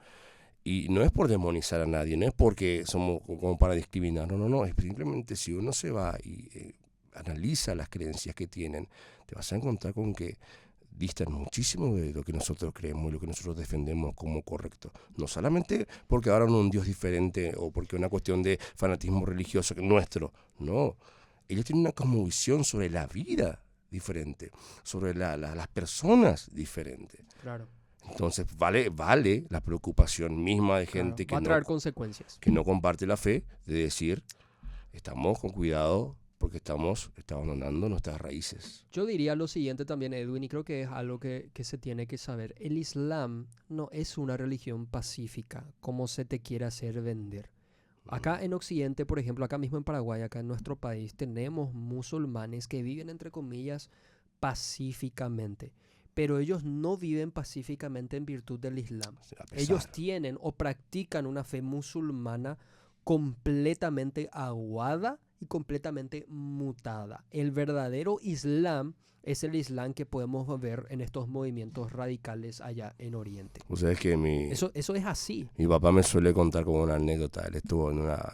B: Y no es por demonizar a nadie, no es porque somos como para discriminar, no, es simplemente si uno se va y analiza las creencias que tienen, te vas a encontrar con que distan muchísimo de lo que nosotros creemos y lo que nosotros defendemos como correcto. No solamente porque ahora un Dios diferente o porque una cuestión de fanatismo religioso que nuestro, no. Ellos tienen una cosmovisión sobre la vida diferente, sobre las personas diferentes.
A: Claro.
B: Entonces vale la preocupación misma de gente
A: va a traer consecuencias.
B: Que no comparte la fe, de decir, estamos con cuidado porque estamos abandonando nuestras raíces.
A: Yo diría lo siguiente también, Edwin, y creo que es algo que se tiene que saber. El Islam no es una religión pacífica, como se te quiere hacer vender. Acá en Occidente, por ejemplo, acá mismo en Paraguay, acá en nuestro país, tenemos musulmanes que viven, entre comillas, pacíficamente. Pero ellos no viven pacíficamente en virtud del Islam. Ellos tienen o practican una fe musulmana completamente aguada y completamente mutada. El verdadero Islam es el Islam que podemos ver en estos movimientos radicales allá en Oriente.
B: O sea, es que
A: eso es así.
B: Mi papá me suele contar como una anécdota. Él estuvo en una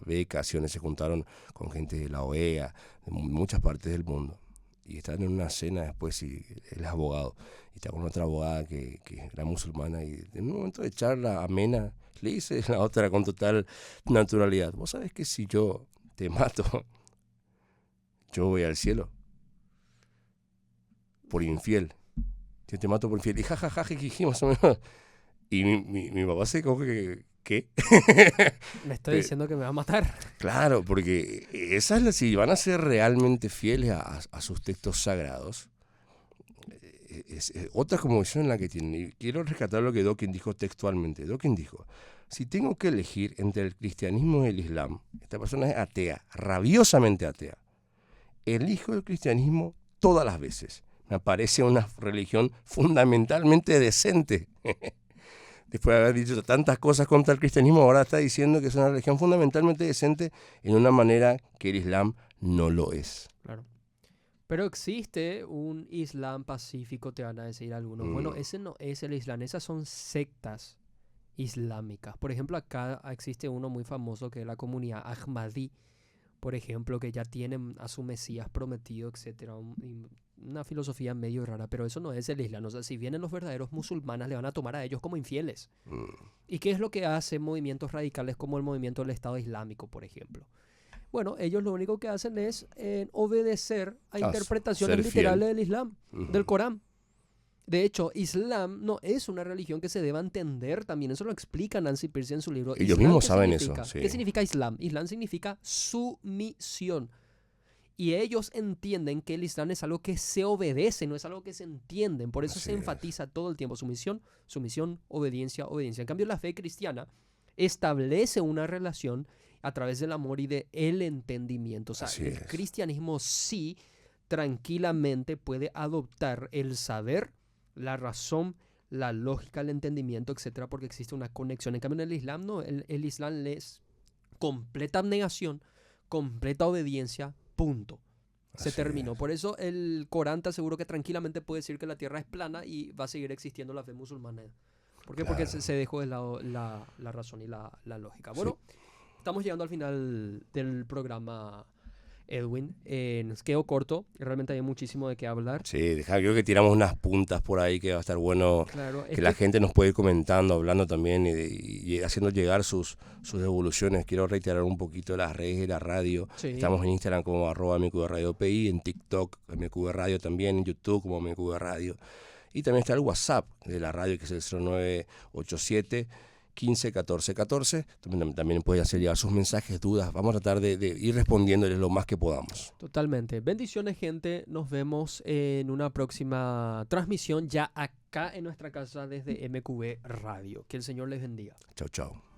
B: beca, se juntaron con gente de la OEA, de muchas partes del mundo. Y estaban en una cena después y él es abogado. Y está con otra abogada que era musulmana. Y en un momento de charla amena, le dice la otra con total naturalidad: vos sabés que si yo te mato, yo voy al cielo. Por infiel. Yo te mato por infiel. Y jajaja, más o menos. Y mi papá se coge que... ¿Qué?
A: Me estoy diciendo que me va a matar.
B: Claro, porque si van a ser realmente fieles a sus textos sagrados, es otra convicción en la que tienen. Y quiero rescatar lo que Dawkins dijo textualmente. Dawkins dijo: si tengo que elegir entre el cristianismo y el Islam, esta persona es atea, rabiosamente atea, elijo el cristianismo todas las veces. Me parece una religión fundamentalmente decente. Después de haber dicho tantas cosas contra el cristianismo, ahora está diciendo que es una religión fundamentalmente decente en una manera que el Islam no lo es.
A: Claro. Pero existe un Islam pacífico, te van a decir algunos. Bueno, ese no es el Islam, esas son sectas islámicas. Por ejemplo, acá existe uno muy famoso que es la comunidad Ahmadí, por ejemplo, que ya tienen a su Mesías prometido, etcétera. Una filosofía medio rara, pero eso no es el Islam. O sea, si vienen los verdaderos musulmanes, le van a tomar a ellos como infieles. ¿Y qué es lo que hacen movimientos radicales como el movimiento del Estado Islámico, por ejemplo? Bueno, ellos lo único que hacen es obedecer a interpretaciones literales del Islam, del Corán. De hecho, Islam no es una religión que se deba entender también. Eso lo explica Nancy Pearcey en su libro.
B: Ellos mismos saben eso. Sí.
A: ¿Qué significa Islam? Islam significa sumisión. Y ellos entienden que el Islam es algo que se obedece, no es algo que se entiende. Por eso se enfatiza todo el tiempo sumisión, obediencia, obediencia. En cambio, la fe cristiana establece una relación a través del amor y del entendimiento. O sea, el cristianismo sí tranquilamente puede adoptar el saber, la razón, la lógica, el entendimiento, etcétera, porque existe una conexión. En cambio, en el Islam no, el Islam es completa abnegación, completa obediencia, punto. Se terminó. Por eso el Corán te aseguro que tranquilamente puede decir que la tierra es plana y va a seguir existiendo la fe musulmana. ¿Por qué? Claro. Porque se dejó de lado la razón y la lógica. Bueno, estamos llegando al final del programa, Edwin. Nos quedó corto, realmente hay muchísimo de qué hablar.
B: Sí, creo que tiramos unas puntas por ahí que va a estar bueno, claro, que la gente nos puede ir comentando, hablando también y haciendo llegar sus devoluciones. Quiero reiterar un poquito las redes de la radio. Sí. Estamos en Instagram como @MQBRadioPI, en TikTok MQB Radio también, en YouTube como MQB Radio. Y también está el WhatsApp de la radio, que es el 0987 15 14 14. También pueden hacer llegar sus mensajes, dudas. Vamos a tratar de ir respondiéndoles lo más que podamos.
A: Totalmente. Bendiciones, gente. Nos vemos en una próxima transmisión ya acá en nuestra casa desde MQB Radio. Que el Señor les bendiga.
B: Chau, chau.